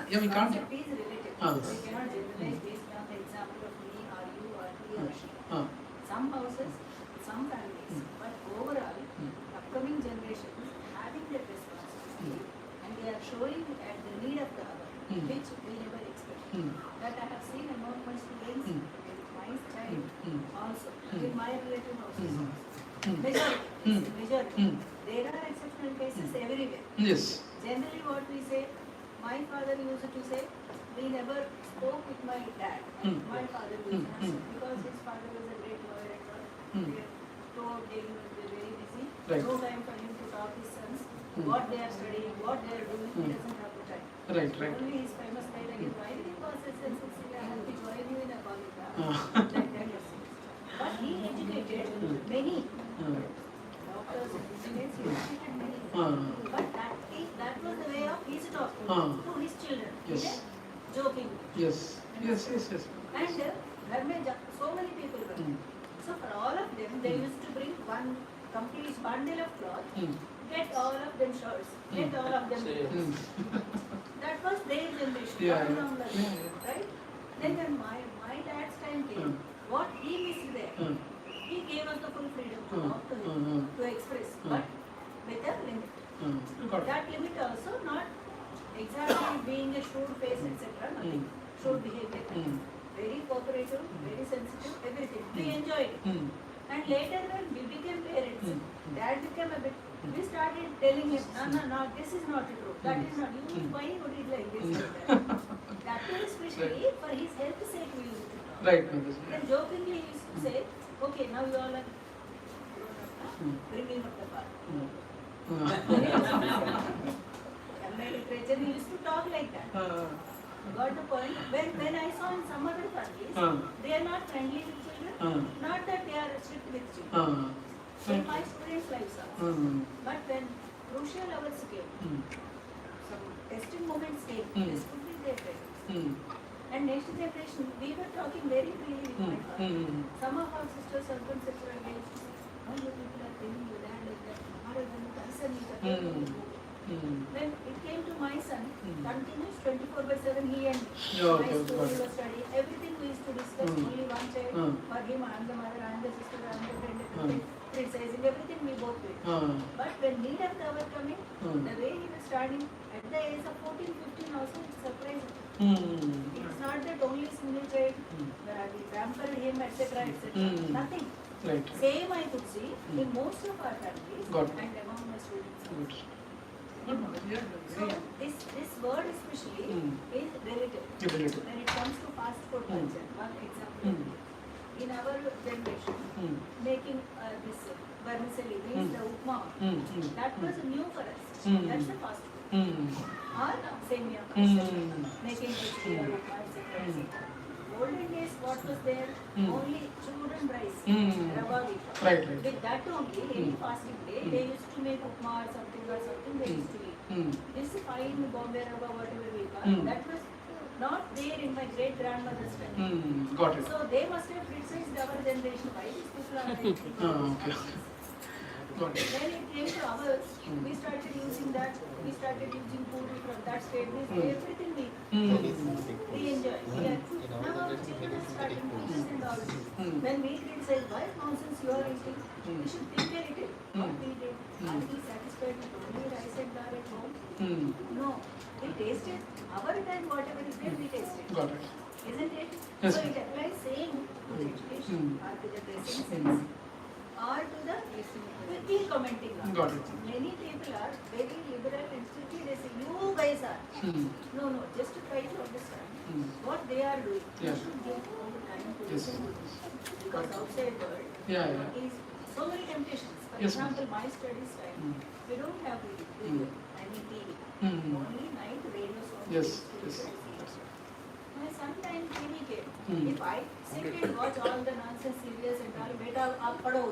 Yeah, we can't. It is relative. We cannot generalize based on the example of me or you or he or she. Some houses, some families, but overall, upcoming generations having that responsibility and they are showing at the need of the hour, which we never expect. That I have seen among my students, with my child also, in my relative houses also. Majority. There are exceptional cases everywhere. Yes. Generally what we say, my father used to say, we never spoke with my dad. My father used to say, because his father was a great lawyer and all. Throughout day he was very busy. Right. No time for him to talk his sons, what they are studying, what they are doing, he doesn't have the time. Right. Only his famous line again, why did you pass SSLC? I have to join you in a college. Like that was it. But he educated many. Doctors and engineers, he educated many. But that was the way of his talking to his children. Yes. Joking. Yes. And there may so many people were. So for all of them, they used to bring one complete bundle of cloth, get all of them shirts, get all of them clothes. That was their generation, not right? Then when my dad's time came, what he missed there, he gave us the full freedom to talk to him, to express, but with a limit. That limit also not exactly being a shrewd face, etc. Nothing. Shrewd behavior. Very cooperative, very sensitive, everything. We enjoyed it. And later when we became parents, dad became a bit, we started telling him, no, this is not true. That is not, why you put it like this? That too especially for his health's sake we used to talk. Right. Then jokingly he used to say, okay, now you all are bringing up the bar. Literature, he used to talk like that. Got the point? When I saw in some other families, they are not friendly with children, not that they are strict with children. In my students' lives also. But when crucial hours came, some testing moments came, they stood with their parents. And next generation, we were talking very freely with my father. Some of our sisters, husbands, etc. used to say, why you people are telling your dad like that? When it came to my son, continuous 24/7 he and my school was studying. Everything we used to discuss, only one child. For him, I am the mother, I am the sister, I am the friend, criticizing everything we both did. But when need of the hour coming, the way he was studying, at the age of 14, 15 also, it surprised. It is not that only single child, we pampered him, etc. Nothing. Right. Same I could see in most of our families and among my students. So this word especially is relative. When it comes to fast food culture, one example, in our generation, making this vermicelli means the upma, that was new for us. That's the fast food. or semia, making khichdi or upma, etc. Olden days, what was there? Only children rice, Bhagavadgita. Right. With that only, any fasting day, they used to make upma or something they used to eat. This fine Bombay Rava, whatever we call, that was not there in my great grandmother's time. Got it. So they must have criticized our generation. Why these people are making Okay. Got it. When it came to ours, we started using that. We started using food from that state. Everything we enjoy. Now our children are starting to eat and all. When we criticize why nonsense you are eating, we should think a little. What we did. Are we satisfied with only rice and dal at home? No. We tasted. Our time, whatever is there, we tasted. Got it. Isn't it? Yes. So it applies same to the education or to the dressing sense or to the quickly commenting on. Got it. Many people are very liberal and strictly they say, you guys are. No, just to try to understand what they are doing. Yeah. You should give all the time to Yes. listen to this. Because outside world is so many temptations. For Yes, example, my studies time, we don't have TV, TV. Only night radio songs. Yes. My sometime TV came. If I sit and watch all the nonsense serials and all, beta up pado.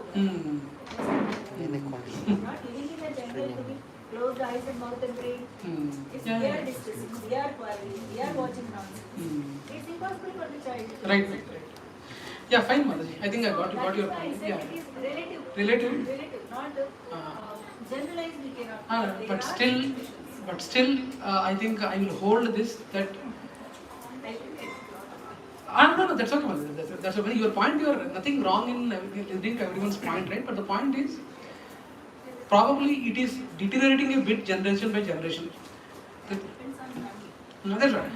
Not living in a jungle to be closed eyes and mouth and brain. If we are discussing, we are quarreling, we are watching nonsense. It's impossible for the child. Right. Yeah, fine, Mataji. I think I got your That point. is why I said it is relative. Relative? Relative, not generalized we cannot. But still, I think I will hold this that. No, that's okay, Mataji. That's okay. Your point, you are nothing wrong in listening to everyone's point, right? But the point is, probably it is deteriorating a bit generation by generation. Depends on family. No, that's right.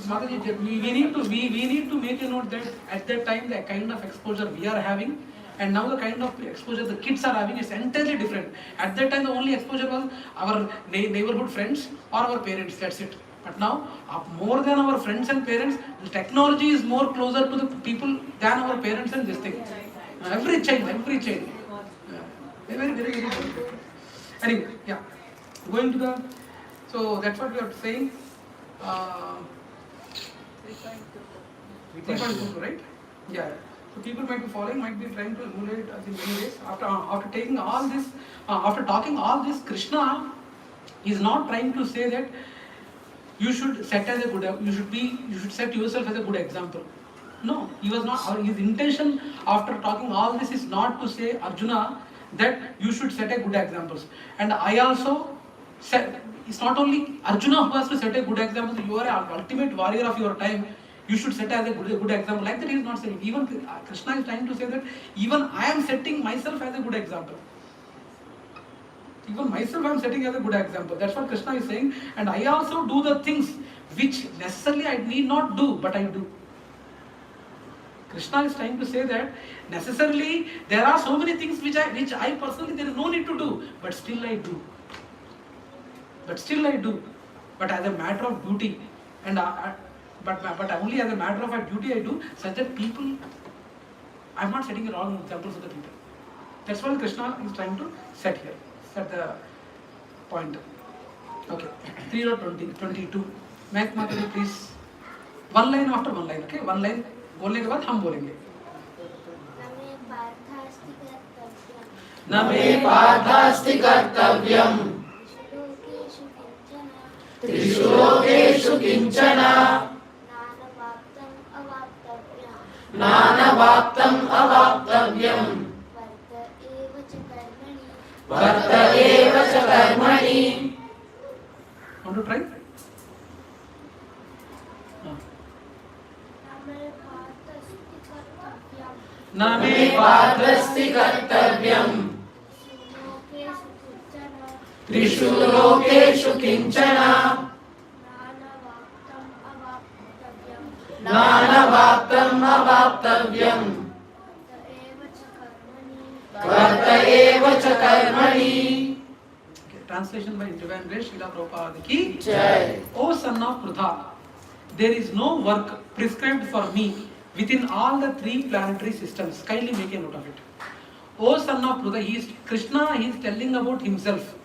Mataji, we need to make a note that at that time the kind of exposure we are having and now the kind of exposure the kids are having is entirely different. At that time the only exposure was our neighborhood friends or our parents, that's it. But now, more than our friends and parents, the technology is more closer to the people than our parents and this thing. Every child. Yeah. Very good. Anyway, yeah. Going to the, so that's what we are saying. 3.2, right? Yeah. So people might be following, might be trying to emulate in many ways. After taking all this, after talking all this, Krishna is not trying to say that you should set as a good, you should set yourself as a good example. No, he was not. His intention after talking all this is not to say Arjuna that you should set a good examples. And I also said it's not only Arjuna who has to set a good example. You are an ultimate warrior of your time. You should set as a good example. Like that he is not saying. Even Krishna is trying to say that even I am setting myself as a good example. Even myself I am setting as a good example. That's what Krishna is saying. And I also do the things which necessarily I need not do, but I do. Krishna is trying to say that necessarily there are so many things which I personally there is no need to do, but still I do. But as a matter of duty, and but only as a matter of duty I do, such that people, I am not setting a wrong example for the people. That's what Krishna is trying to set here. Set the point. Okay. 3.22. Mac Mataji, please. One line after one line. Okay. One line. बोलने के बाद हम बोलेंगे. नमे पार्थास्ति कर्तव्यम त्रिषु लोकेषु किंचन नानवाप्तम् अवाप्तव्यम् वर्त एव च कर्मणि. Want to try? नमे पार्थास्ति कर्तव्यम त्रिषु लोकेषु किंचन नानवाप्तम् अवाप्तव्यम् वर्त एव च कर्मणि. Translation by Divine Grace, Śrīla Prabhupāda ki Jai. O son of Prutha, there is no work prescribed for me within all the three planetary systems. Kindly make a note of it. O son of Prudha, Krishna is telling about himself.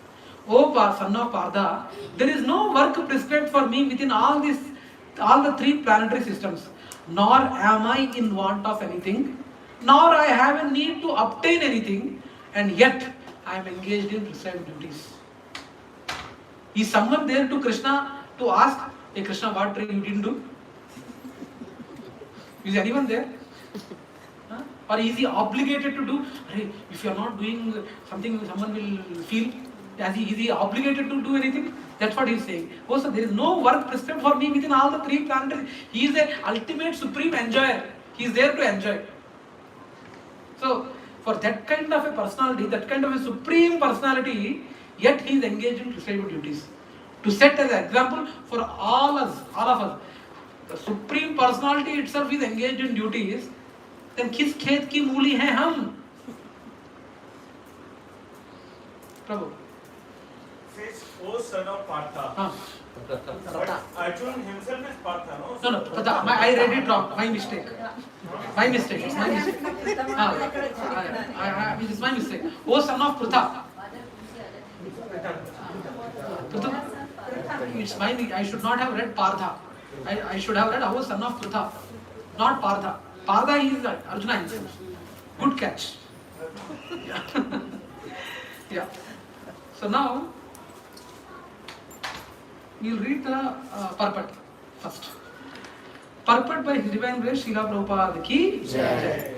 O son of Partha, there is no work prescribed for me within all the three planetary systems. Nor am I in want of anything, nor I have a need to obtain anything, and yet I am engaged in prescribed duties. Is someone there to Krishna to ask, hey Krishna, what you didn't do? Is anyone there? Huh? Or is he obligated to do? If you are not doing something, someone will feel. Is he obligated to do anything? That's what he is saying. Also, there is no work prescribed for me within all the three planetary. He is the ultimate supreme enjoyer. He is there to enjoy. So, for that kind of a personality, that kind of a supreme personality, yet he is engaged in prescribed duties. To set as an example for all of us. The supreme personality itself is engaged in duties. Then किस खेत की मूली हैं हम? Prabhu. Says, O son of Partha. But Arjun himself is Partha, no? No, I read it wrong. My mistake. It's my mistake. O son of Prutha. It's my. I should not have read Partha. I should have read O son of Prutha, not Partha. Partha is Arjuna himself. Good catch. Yeah. So now we'll read the purport first. Purport by His Divine Grace Śrīla Prabhupāda ki Jai.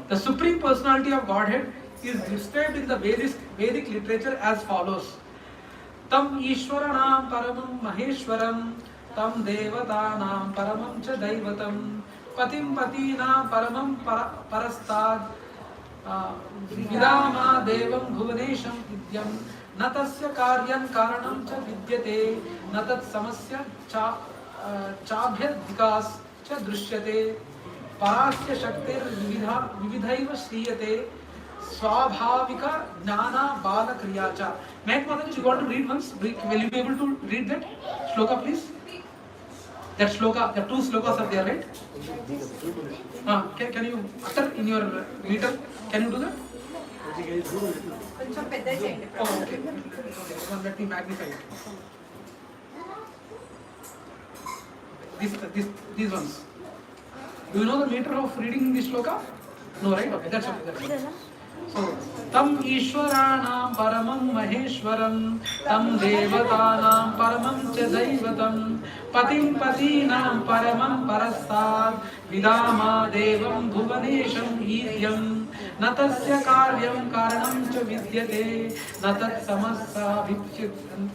The Supreme Personality of Godhead is described in the Vedic literature as follows. Tam Ishwaranam Paramam Maheshwaram, Tam Devatanam Paramam Cha Daivatam, Patim Patinam Paramam Parastad, Vidama Devam Bhuvanesham Vidyam, Natasya Karyan Karanam Cha Vidyate, Natat Samasya Chabhyadikas Cha Drishyate, Parasya Shaktir Vividhaiva Shriyate, Swabhavika Jnana Bala Kriyacha. Meg Mataji, you want to read once? Will you be able to read that shloka, please? That shloka, the two slokas are there, right? Can you utter in your meter? Can you do that? Oh, okay. Let me magnify it. These ones. Do you know the meter of reading this shloka? No, right? Okay, that's okay. So, Tam Ishwaranam Paramam Maheshwaram, Tam Devatanam Paramam Cha Daivatam, Patim Patinam Paramam Parastad, Vidama Devam Bhuvanesham Idyam, Natasya Karyam Karanam Cha Vidyate, Natat Samassa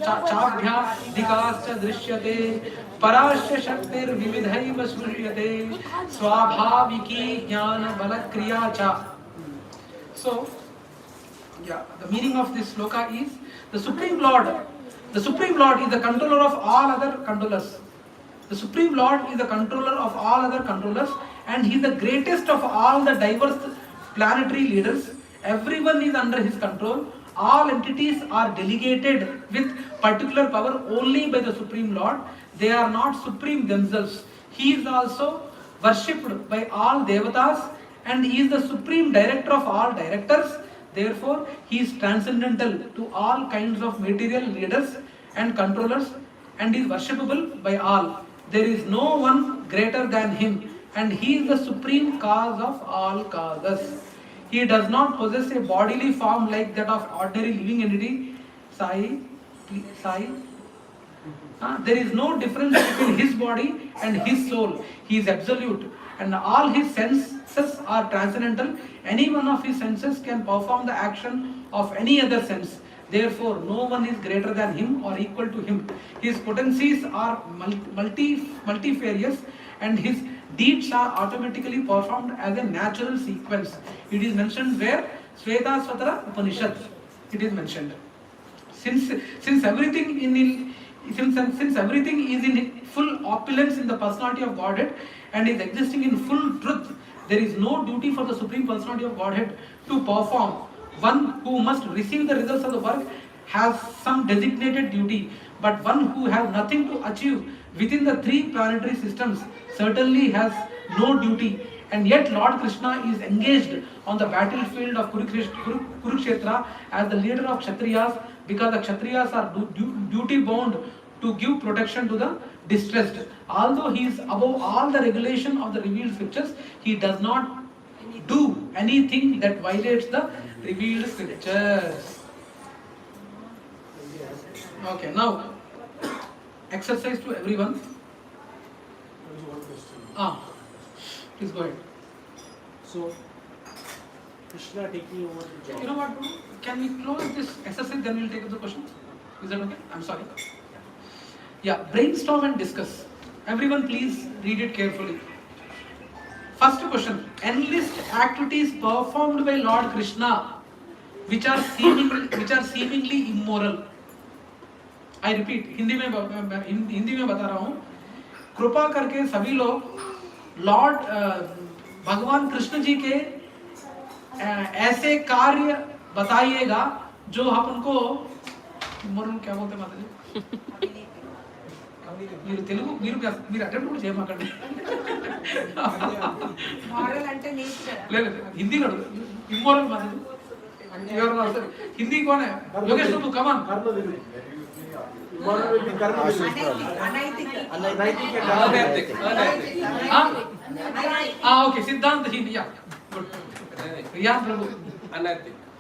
Chabhya Dikas Cha Drishyate, Parasya Shaktir Vividhaiva Sruryate, Swabhaviki Jnana Balakriya Cha. So, the meaning of this sloka is the Supreme Lord. The Supreme Lord is the controller of all other controllers. The Supreme Lord is the controller of all other controllers, and He is the greatest of all the diverse planetary leaders. Everyone is under His control. All entities are delegated with particular power only by the Supreme Lord. They are not supreme themselves. He is also worshipped by all devatas, and He is the supreme director of all directors. Therefore, He is transcendental to all kinds of material leaders and controllers, and is worshipable by all. There is no one greater than Him, and He is the supreme cause of all causes. He does not possess a bodily form like that of ordinary living entity. There is no difference between His body and His soul. He is absolute, and all His senses are transcendental. Any one of His senses can perform the action of any other sense. Therefore, no one is greater than Him or equal to Him. His potencies are multifarious, and His deeds are automatically performed as a natural sequence. It is mentioned where? Svetasvatara Upanishad. It is mentioned. Since everything is in full opulence in the personality of Godhead and is existing in full truth, there is no duty for the Supreme Personality of Godhead to perform. One who must receive the results of the work has some designated duty, but one who has nothing to achieve within the three planetary systems certainly has no duty. And yet Lord Krishna is engaged on the battlefield of Kurukshetra as the leader of Kshatriyas, because the Kshatriyas are duty bound to give protection to the distressed. Although he is above all the regulation of the revealed scriptures, he does not do anything that violates the revealed scriptures. Okay, now exercise to everyone. Please go ahead. So, Krishna taking over the job. You know what? Can we close this exercise? Then we'll take up the questions. Is that okay? I'm sorry. Yeah, brainstorm and discuss. Everyone, please read it carefully. First question: enlist activities performed by Lord Krishna, which are seemingly immoral. I repeat, Hindi में बता रहा हूँ. कृपा करके सभी लोग Lord भगवान कृष्ण जी के ऐसे कार्य बताइएगा जो अपन को क्या बोलते माता जी మీరు తెలుగు మీరు అటెంప్ట్ కూడా చేయమాకండి మోడల్ అంటే నేచర్ లేదు హిందీలో ఇమ్మోరల్ మాది ఎవరు రాస్తారు హిందీ కోనే యోగేష్ బాబు కమాన్ ओके सिद्धांत ही या गुड रियान प्रभु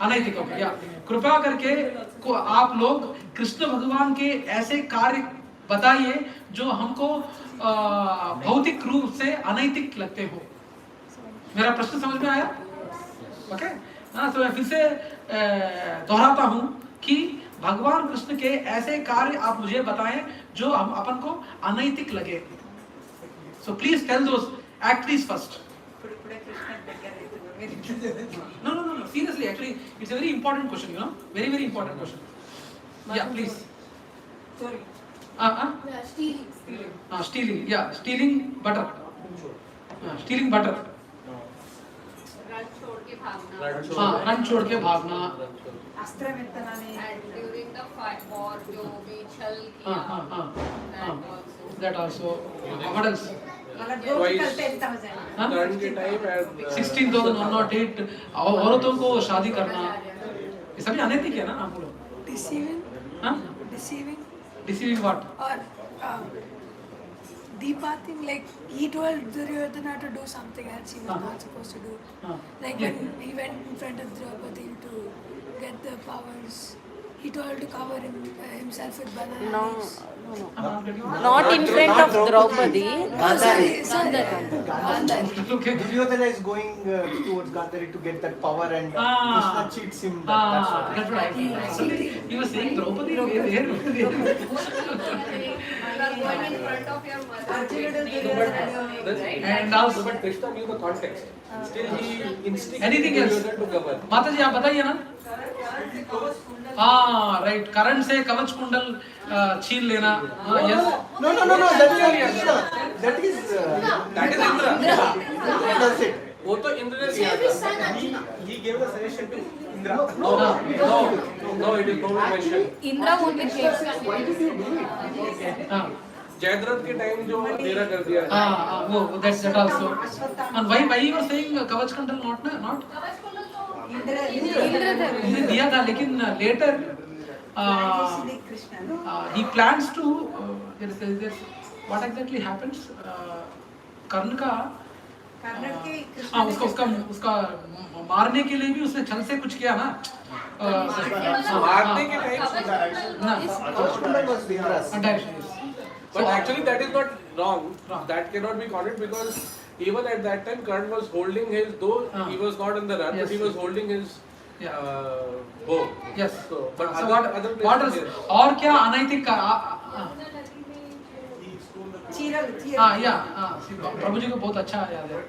अनैतिक ओके या कृपया करके आप लोग कृष्ण भगवान के ऐसे कार्य बताइए जो हमको भौतिक रूप से अनैतिक लगते हो. मेरा प्रश्न समझ में आया? ओके तो मैं फिर से दोहराता हूँ कि भगवान कृष्ण के ऐसे कार्य आप मुझे बताएं जो हम अपन को अनैतिक लगे. So please tell those activities first. No. Seriously, actually, it's a very important question. You know, very important question. Yeah, please. Sorry. Stealing. Yeah, stealing butter. Stealing butter. Run छोड़ के भागना. अस्त्र वेत्तनाने. During the war, जो भी छल किया. That also. What else? मतलब 10,000. Current के time at 16,108 औरतों को शादी करना. ये सभी अनैतिक है ना आप लोग? Deceiving. हाँ? Deceiving what? Or Deepating, like he told Duryodhana to do something else he was not supposed to do. Like when he went in front of Draupadi to get the powers, he told to cover himself with banana leaves. Not in front of Draupadi. Duryodhana is going towards Gandhari to get that power and Krishna cheats him. That's right. He was saying Draupadi. Going in front of your mother. And also, but Krishna knew the context. Still he instincts anything else? to govern. माता जी आप बताइए ना. Right. Current से कवच कुंडल छीन लेना. Yes. No. That is Indra. That's it. वो तो इंद्र ने किया था. He gave the suggestion to Indra. No, it is not mentioned. Indra only came. Jayadratha के टाइम जो अंधेरा कर दिया. वो that also. And why you were saying कवच कुंडल not? इंद्र दिया था लेकिन later he plans to what exactly happens? कर्ण का उसका मारने के लिए भी उसने छल से कुछ किया ना. मारने के time. But actually that is not wrong. That cannot be counted because even at that time Karna was holding his, though he was not in the run, but he was holding his bow. Yes. So, but So other what is और क्या अनैतिक का? प्रभु जी को बहुत अच्छा याद है.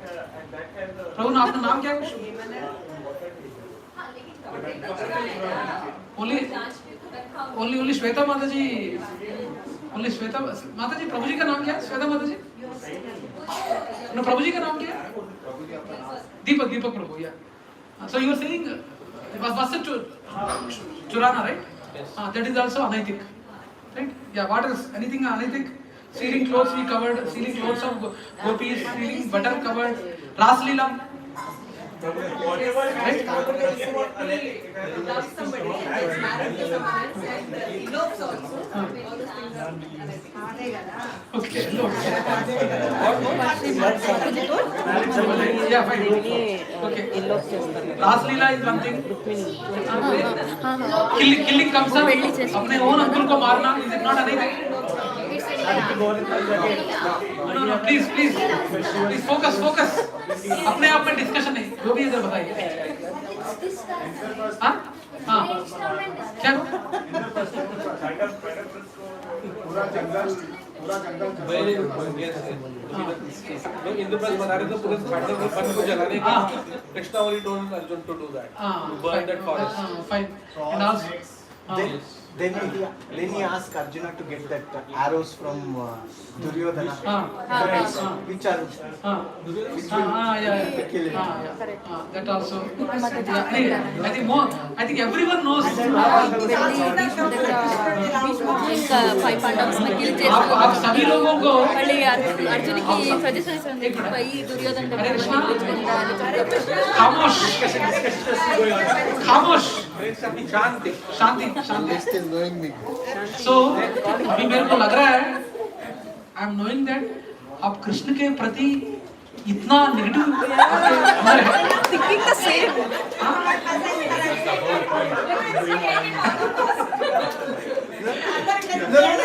प्रभु ना आपका नाम क्या है? ओनली श्वेता माता जी. ओनली श्वेता माता जी. प्रभु जी का नाम क्या है? श्वेता माता जी. प्रभु जी का नाम क्या है? दीपक प्रभु. या so you were saying was it चुराना, right? That is also अनैतिक, right? Yeah. What else? Anything अनैतिक? Sealing clothes we covered. Sealing clothes of gopis. Sealing butter covered. Raslila. Whatever Right? Love somebody and gets married to someone else and elopes also. All those things are అదే కదా. Okay. No. Yeah, fine. Okay. Raslila is one thing. Killing comes up. अपने own uncle को मारना is it not anything? No. Please. Focus. अपने आप में discussion नहीं. जो भी इधर बताइए. हाँ. क्या? Very good. Yes. No, Indraprasth बता रहे थे पूरे खांडव में वन को जलाने के Krishna only told Arjun to do that. To burn that forest. Fine. And also. Then he asked Arjuna to get that arrows from Duryodhana, which are kill him. That also. I think everyone knows. ఇంకా 5 पांडवों में किल చేశారు. आप सभी लोगों को మళ్ళీ అర్జునికి suggestion ఇచ్చారు. పై దుర్యోధన खामोश. शांति. So अभी मेरे को लग रहा है I am knowing that आप कृष्ण के प्रति इतना negative thinking the same.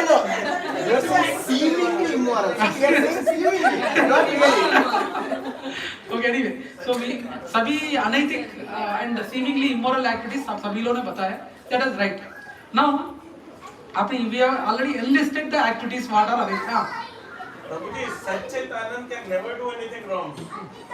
No. You're saying seemingly immoral. You're saying seemingly, not really. Okay, anyway, so we सभी अनैतिक and seemingly immoral activities आप सभी लोगों ने बताया. That is right. Now, we have already enlisted the activities what are available. Prabhuji, Satchitanand can never do anything wrong.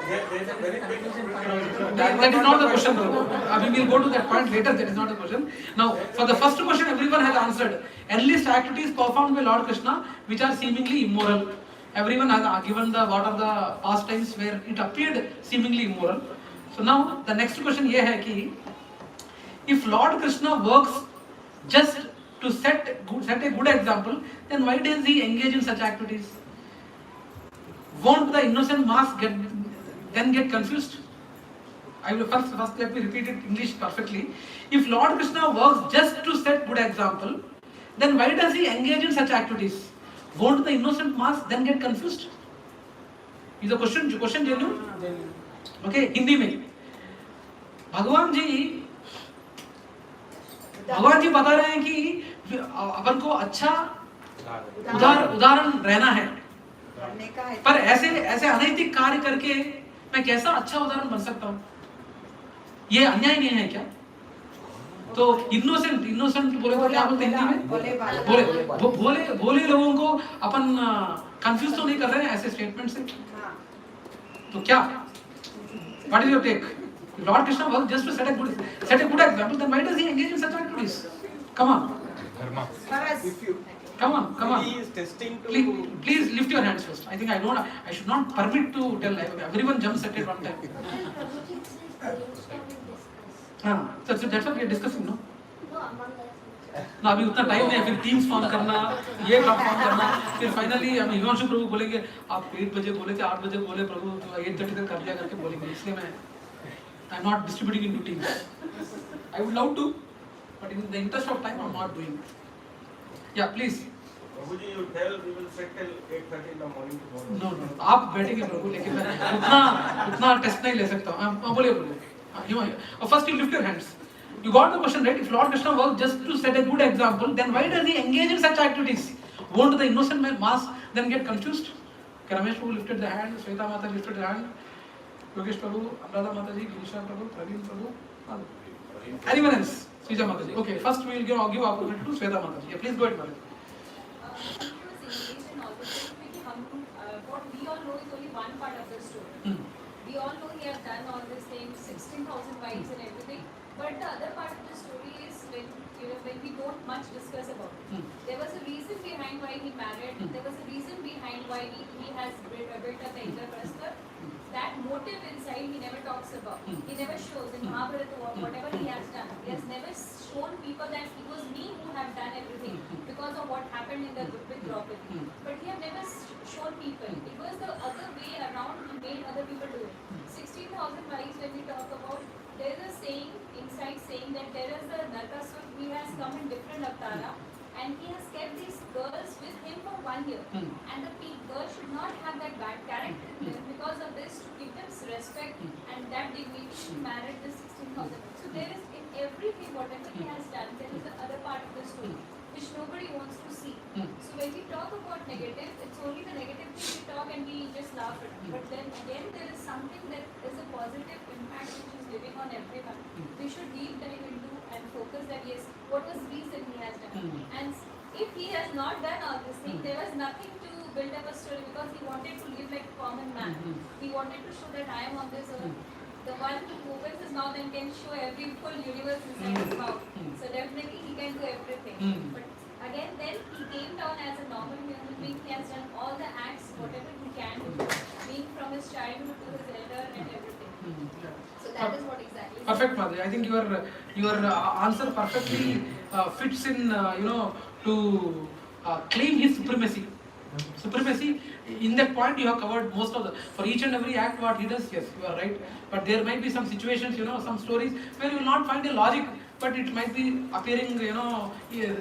There is a very big difference. That is not the question, Prabhu. We will go to that point later. That is not the question. Now, for the first question, everyone has answered. Enlist activities performed by Lord Krishna which are seemingly immoral. Everyone has given the what are the pastimes where it appeared seemingly immoral. So now the next question ये है कि if Lord Krishna works just to set a good example, then why does he engage in such activities? Won't the innocent mass get confused? I will first let me repeat it in English perfectly. If Lord Krishna works just to set good example, then why does he engage in such activities? Won't the innocent mass then get confused? Is the question genuine? Okay, Hindi में भगवान जी बता रहे हैं कि अपन को अच्छा उदाहरण रहना है, पर ऐसे अनैतिक कार्य करके मैं कैसा अच्छा उदाहरण बन सकता हूँ? ये अन्याय नहीं है क्या? तो इनोसेंट बोले तो क्या बोलते हैं हिंदी में? भोले लोगों को अपन कंफ्यूज तो नहीं कर रहे हैं ऐसे स्टेटमेंट से? तो क्या? What is your take? Lord Krishna works just to set a good example. Then why does he engage in such activities? Come on. Come on. He is testing to. Please lift your hands first. I think I should not permit to tell everyone jumps at it one time. So that's what we are discussing, no? ना अभी उतना time नहीं है, फिर teams form करना, ये काम form करना, फिर फाइनली हम हिमांशु प्रभु बोलेंगे आप 8 बजे बोले थे 8 बजे बोले प्रभु तो 8:30 तक कर लिया करके बोलेंगे. इसलिए मैं I am not distributing into teams. I would love to, but in the interest of time I am not doing. Yeah please. Prabhuji, you tell we will sit till 8:30 in the morning tomorrow. No. आप बैठेंगे प्रभु, लेकिन मैं उतना test नहीं ले सकता हूँ. बोलिए. First you lift your hands. You got the question right. If Lord Krishna works just to set a good example, then why does he engage in such activities? Won't the innocent mass then get confused? Ramesh Prabhu lifted the hand, Sweta Mata lifted the hand, Yogesh Prabhu, Anuradha Mataji, Girisha Prabhu, Praveen Prabhu. Anyone else? Srija Mataji. Okay, first we will give opportunity to Sweta Mataji. Yeah, please go ahead, Mataji. What we all know is only one part of the story. We all know he has done all these things, 16,000 wives and everything. But the other part of the story is when we don't much discuss about it. There was a reason behind why he married. There was a reason behind why he has built up the Indraprastha. That motive inside he never talks about. He never shows in Mahabharata whatever he has done. He has never shown people that it was me who have done everything because of what happened in the with Draupadi. But he have never more people. It was the other way around. He made other people do it. 16,000 wives, when we talk about, there is a saying, inside saying that there is a Narkasur, he has come in different avatara, and he has kept these girls with him for 1 year. And the girls should not have that bad character in them. Because of this, to give them respect and that dignity, he married the 16,000. So there is, in everything, whatever he has done, there is the other part of the story, which nobody wants to see. So when we talk about negative, it's only the negative thing we talk and we just laugh at it. But then again, there is something that is a positive impact which is living on everyone. We should deep dive into and focus that yes, what was the reason he has done. And if he has not done all this thing, there was nothing to build up a story because he wanted to live like a common man. He wanted to show that I am on this earth. The one who opens his mouth and can show every full universe inside his mouth. So definitely he can do everything. But again, then he came down as a normal human being. He has done all the acts, whatever he can do, being from his childhood to his elder and everything. So that is what exactly. Perfect, Madhuri. I think your answer perfectly fits in, to claim his supremacy. Supremacy, in that point you have covered most of the, for each and every act what he does, yes, you are right. But there might be some situations, some stories where you will not find a logic, but it might be appearing,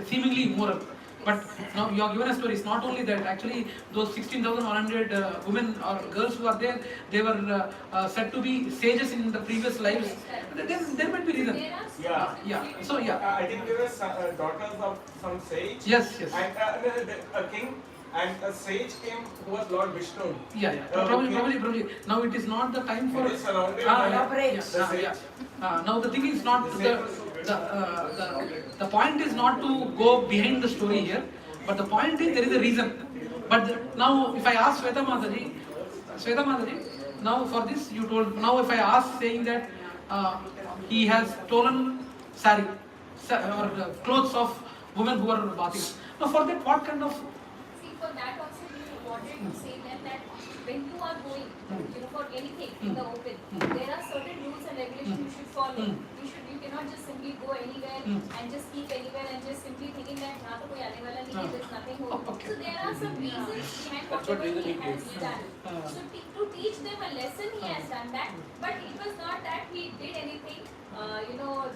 seemingly immoral. But now you have given a story. It's not only that. Actually, those 16,100 women or girls who are there, they were said to be sages in the previous lives. There might be reason. Yeah. So yeah. I think there were daughters of some sage. Yes. And a king. And a sage came who was Lord Vishnu. Yeah. Probably. Now it is not the time for. It is surrounded by the sage. Now the thing is not the point is not to go behind the story here, but the point is there is a reason. But now if I ask Shweta Madhuri, now for this you told. Now if I ask saying that he has stolen sari or clothes of women who are bathing. Now for that, what kind of? For that also we wanted to say them that when you are going, for anything in the open, there are certain rules and regulations you should follow. You cannot just simply go anywhere and just keep anywhere and just simply thinking that यहाँ तो कोई आने वाला नहीं है, there's nothing होगा. So there are some reasons behind whatever he has done. So to teach them a lesson, he has done that. But it was not that he did anything,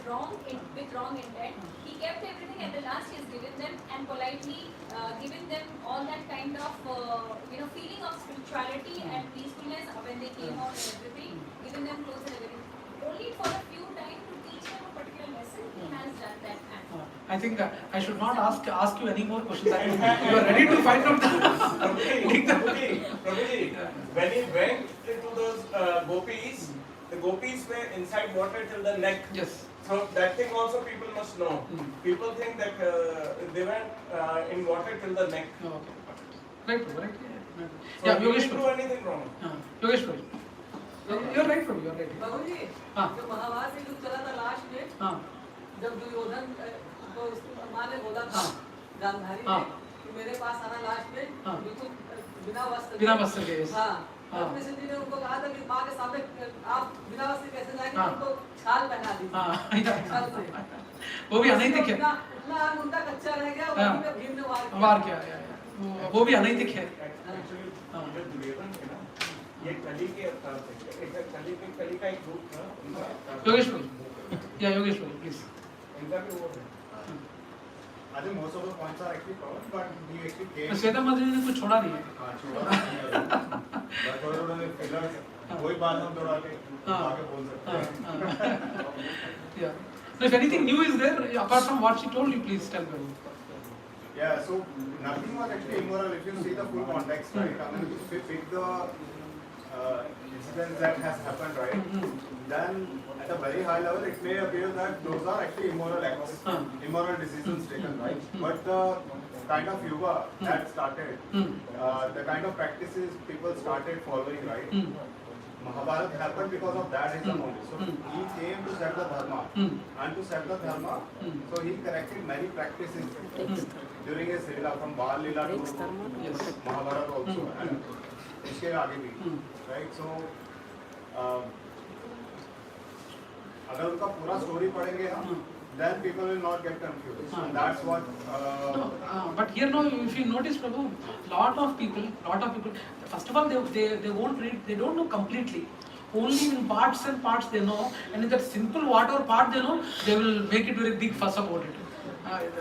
wrong with wrong intent. He kept everything at the last. He has given them and politely given them all that kind of feeling of spirituality and peacefulness when they came out and everything, given them clothes and everything. Only for a few times to teach them a particular lesson, he has done that act. I think I should not ask you any more questions. You are ready to find out Prabhuji, when he went into those gopis, the gopis were inside water till the neck. Yes. So that thing also people must know. People think that they were in water till the neck. Right. So you didn't do anything wrong. Yogeshwar. You're right, Prabhu. You're right. बाबूजी, जब महाभारत में युद्ध चला था last में, जब दुर्योधन को माँ ने बोला था गांधारी ने कि मेरे पास आना लास्ट में बिल्कुल बिना वस्त्र के। अपने सिद्धि ने उनको कहा था कि माँ के सामने आप बिना वस्त्र कैसे जाएंगे, उनको छाल पहना दी। वो भी अनैतिक है। उतना उनका कच्चा रह गया, वहीं पे भीम ने वार किया। वो भी अनैतिक है। ये कली के अवतार थे। कली का एक रूप था। योगेश्वर, please. इनका भी वो है। I think most of the points are actually covered, but he actually came. Shweta माधुरी ने कुछ छोड़ा नहीं है। कोई बात हम दोहरा के आगे बोल सकते हैं। Yeah. So if anything new is there apart from what she told you, please tell me. Yeah. So nothing was actually immoral if you see the full context, right? I mean, if you pick the incident that has happened, right? Then at a very high level, it may appear that those are actually immoral acts, immoral decisions taken, right? But the kind of yoga that started, the kind of practices people started following, right? Mahabharata happened because of that reason only. So he came to set the dharma, and to set the dharma, so he corrected many practices during his Śrīla, from Bal Leela to Mahabharata also, and इसके आगे भी, right? So अगर उनका पूरा story पढ़ेंगे हम, then people will not get confused. And that's what. No, but here now, if you notice, Prabhu, lot of people, first of all, they won't read, they don't know completely. Only in parts and parts they know, and in that simple whatever part they know, they will make it very big fuss about it.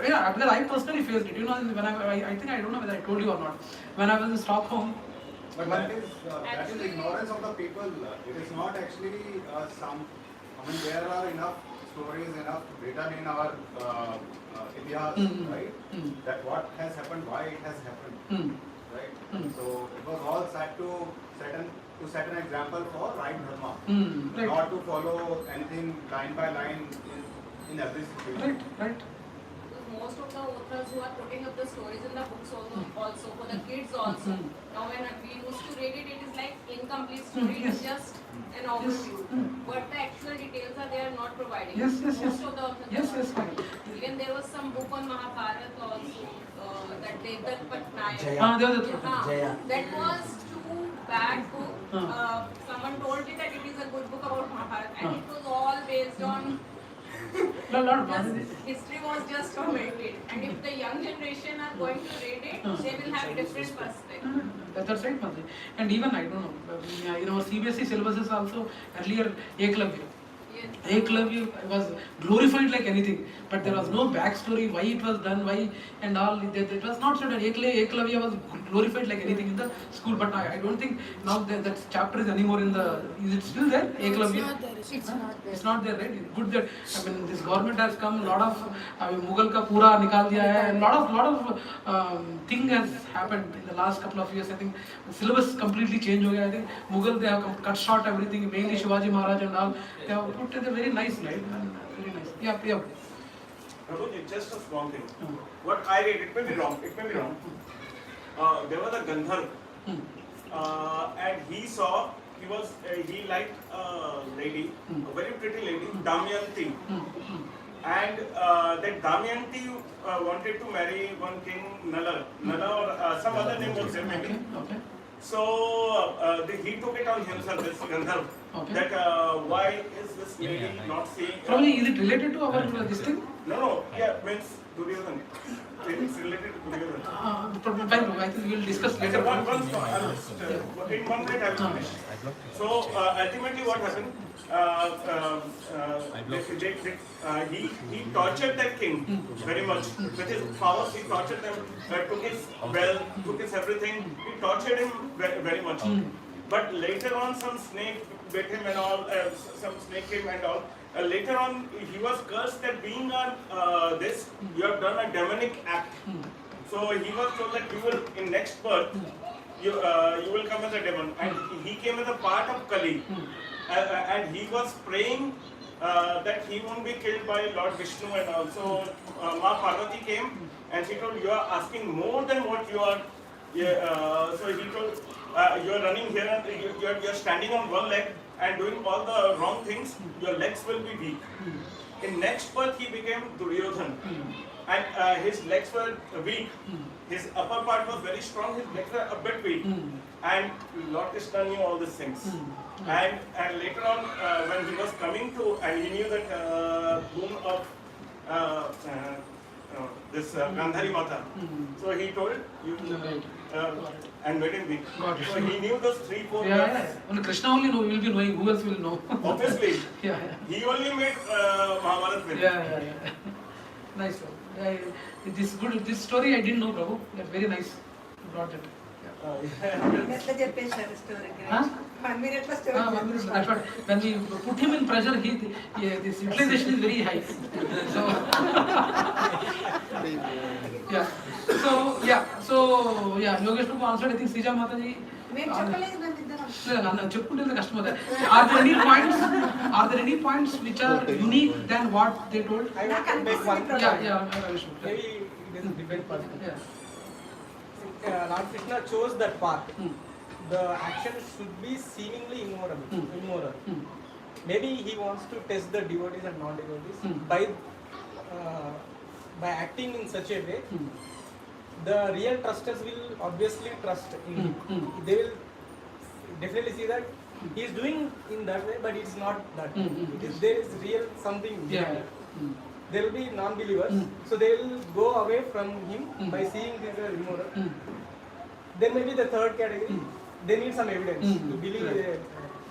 Yeah, because I personally faced it. You know, when I think I don't know whether I told you or not. When I was in Stockholm. But that is ignorance of the people. It is not actually I mean, there are enough stories, enough written in our Itihas, right? That what has happened, why it has happened, right? So it was all set to set an example for right dharma, not to follow anything line by line in every situation. Right. Most of the authors who are putting up the stories in the books also for the kids also. Now when we used to read it, it is like incomplete story. It's just an overview. What the actual details are, they are not providing. Yes. Most of the authors. Yes. Even there was some book on Mahabharata also, that Deepen Jaya. that was too bad book. Someone told me that it is a good book about Mahabharata, and it was all based on history was just omitted. And if the young generation are going to read it, they will have a different perspective. That's right, Madhuri. And even I don't know, in our CBSE syllabuses also earlier Eklavya. Eklavya was glorified like anything, but there was no backstory why it was done, why and all. It was not said that Eklavya was glorified like anything in the school. But I don't think now that chapter is anymore in the. Is it still there? Eklavya? It's not there. It's not there, right? It's good that this government has come. A lot of Mughal ka pura nikal diya hai, and lot of thing has happened in the last couple of years. I think the syllabus completely changed. I think Mughal, they have cut short everything. Mainly Shivaji Maharaj and all. They have put it very nice, right? Very nice. Yeah. Prabhu, it's just a small thing. What I read, it may be wrong. There was a Gandharv, and he liked a lady, a very pretty lady, Damayanti. And that Damayanti wanted to marry one king, Nala or some other name was there maybe. So he took it on himself, this Gandharv, that why is this lady not seeing... Probably is it related to our this thing? No, means Duryodhan. It's related to Duryodhan. I think we will discuss later. In 1 minute I will finish. So ultimately what happened? He tortured that king very much. With his powers, he tortured them, took his wealth, took his everything. He tortured him very much. But later on, some snake bit him and all, some snake came and all. Later on, he was cursed that being on this, you have done a demonic act. So he was told that you will, in next birth, you will come as a demon. And he came as a part of Kali. And he was praying that he won't be killed by Lord Vishnu and also Ma Parvati came and she told, you are asking more than what you are. So he told, you are running here and you are standing on one leg and doing all the wrong things, your legs will be weak. In next birth he became Duryodhan and his legs were weak. His upper part was very strong, his legs were a bit weak. And Lord Krishna knew all these things. And later on, when he was coming to, and he knew that boon of this Gandhari Mata, so he told you and made him weak. So he knew those 3-4 words. Only Krishna only will be knowing. Who else will know? Obviously. Yeah. He only made Mahabharata with. Yeah. Nice one. This good. This story I didn't know, Prabhu. That's very nice. You brought it. ఎట్లా చెప్పేశారు story 1 minute లో story that's what when we put him in pressure this utilization is very high. So Yogesh Prabhu answered. I think Srija Mataji మేము చెప్పలేదు నన్ను చెప్పుకుంటే కష్టం అవుతుంది. Are there any points which are unique than what they told? నాకు అనిపిస్తుంది maybe it is debate possible. Lord Krishna chose that path. The action should be seemingly immoral. Maybe he wants to test the devotees and non-devotees by acting in such a way. The real trusters will obviously trust in him. They will definitely see that he is doing in that way, but it's not that. There is real something behind it. There will be non-believers, so they will go away from him by seeing this as immoral. Then maybe the third category, they need some evidence to believe.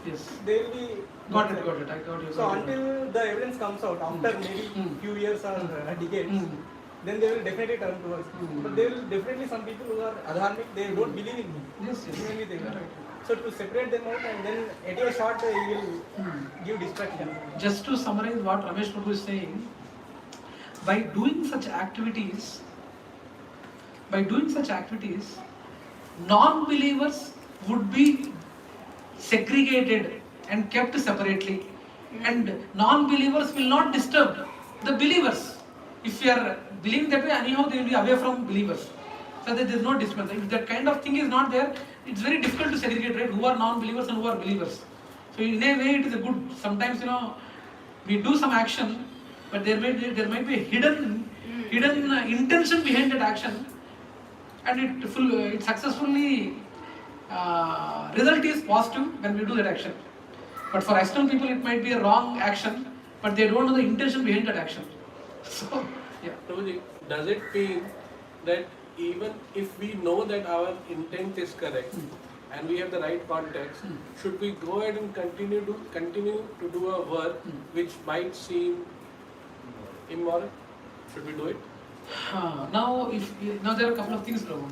Yes. They will be. Got it. I got you. So until the evidence comes out after maybe few years or decades, then they will definitely turn towards. But there will definitely some people who are adharmic, they don't believe in him. Yes. Maybe they will. So to separate them out, and then at a shot he will give distraction. Just to summarize what Ramesh Prabhu is saying, by doing such activities, non-believers would be segregated and kept separately, and non-believers will not disturb the believers. If you are believing that way, anyhow they will be away from believers, so that there is no disturbance. If that kind of thing is not there, it's very difficult to segregate, right? Who are non-believers and who are believers. So in a way it is a good, sometimes we do some action, but there might be a hidden intention behind that action, and it successfully result is positive when we do that action. But for external people it might be a wrong action, but they don't know the intention behind that action. So yeah. Prabhuji, does it mean that even if we know that our intent is correct and we have the right context, should we go ahead and continue to do a work which might seem immoral? Should we do it? Now there are a couple of things, Prabhu.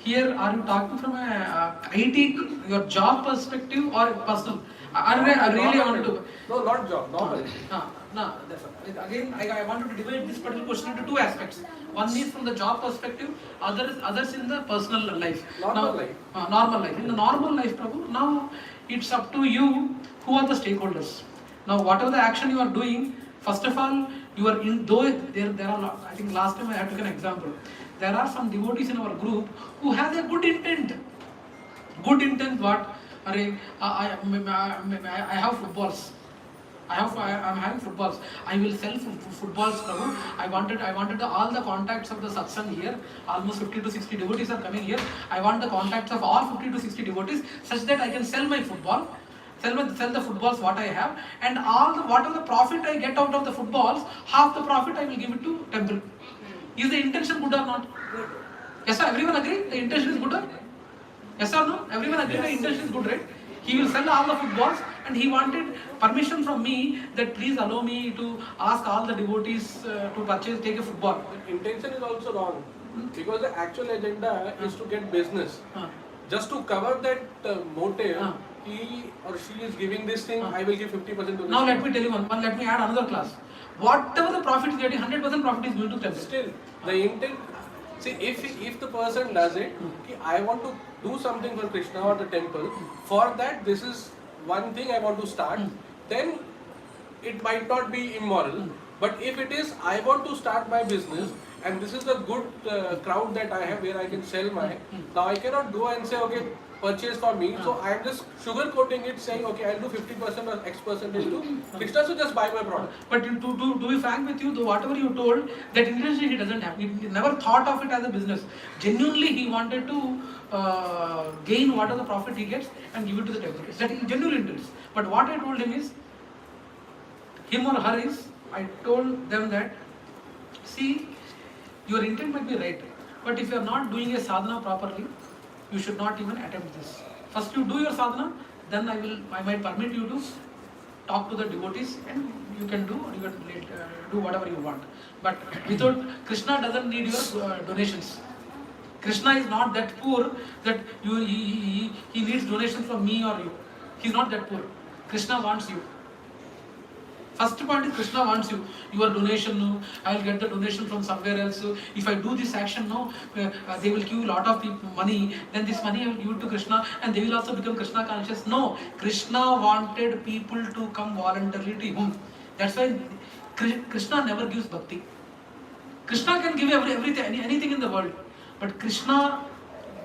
Here, are you talking from a IT, your job perspective, or personal? I really want to. No, not job, normal. No, again, I wanted to divide this particular question into two aspects. One is from the job perspective, others in the personal life. Normal life. Normal life. In the normal life, Prabhu, now it's up to you who are the stakeholders. Now, whatever the action you are doing, first of all, you are in, though there are, I think last time I had taken an example. There are some devotees in our group who have a good intent. Good intent what? I have footballs. I'm having footballs. I will sell footballs, Prabhu. I wanted all the contacts of the satsang here. Almost 50 to 60 devotees are coming here. I want the contacts of all 50 to 60 devotees such that I can sell my football. Sell the footballs what I have, and whatever the profit I get out of the footballs, half the profit I will give it to temple. Is the intention good or not? Good. Yes, sir. Everyone agree? The intention is good, or? Yes or no? Everyone agree the intention is good, right? He will sell all the footballs, and he wanted permission from me that please allow me to ask all the devotees to take a football. The intention is also wrong, because the actual agenda is to get business. Just to cover that motive, he or she is giving this thing, I will give 50% to this. Now let me tell you one, let me add another class. Whatever the profit is getting, 100% profit is going to temple. Still, the intent, see, if the person does it, I want to do something for Krishna or the temple, for that this is one thing I want to start, then it might not be immoral. But if it is, I want to start my business, and this is the good crowd that I have where I can sell my, now I cannot go and say, okay, purchase for me, so I am just sugarcoating it, saying, okay, I'll do 50% or X percentage to Krishna, so just buy my product. But to be frank with you, though, whatever you told, that intention he doesn't have. He never thought of it as a business. Genuinely, he wanted to gain whatever the profit he gets and give it to the temple. That is genuine interest. But what I told him is, him or her is, I told them that, see, your intent might be right, but if you are not doing a sadhana properly, you should not even attempt this. First you do your sadhana, then I might permit you to talk to the devotees, and you can do whatever you want. But without, Krishna doesn't need your donations. Krishna is not that poor that he needs donations from me or you. He is not that poor. Krishna wants you. First point is Krishna wants you. Your donation, no, I will get the donation from somewhere else. So if I do this action, no, they will give a lot of people money. Then this money I will give it to Krishna, and they will also become Krishna conscious. No, Krishna wanted people to come voluntarily to him. That's why Krishna never gives bhakti. Krishna can give everything, anything in the world, but Krishna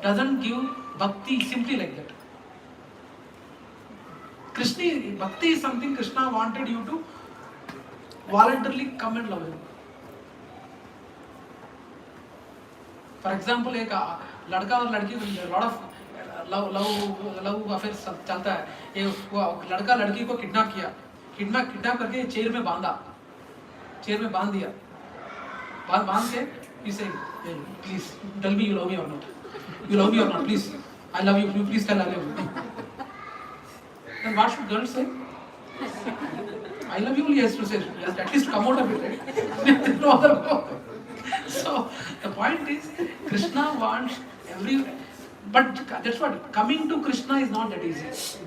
doesn't give bhakti simply like that. Bhakti is something Krishna wanted you to voluntarily come and love him. For example, एक लड़का और लड़की में lot of love affairs चलता है. ये लड़का लड़की को किडनैप करके चेयर में बांधा. चेयर में बांध दिया, बांध के he said, hey, please tell me you love me or not, you love me or not, please, I love you, please tell I love you. Then what should girls say? I love you only has to say, yes, at least come out of it, right? No other go. So the point is, Krishna wants every, but that's what, coming to Krishna is not that easy.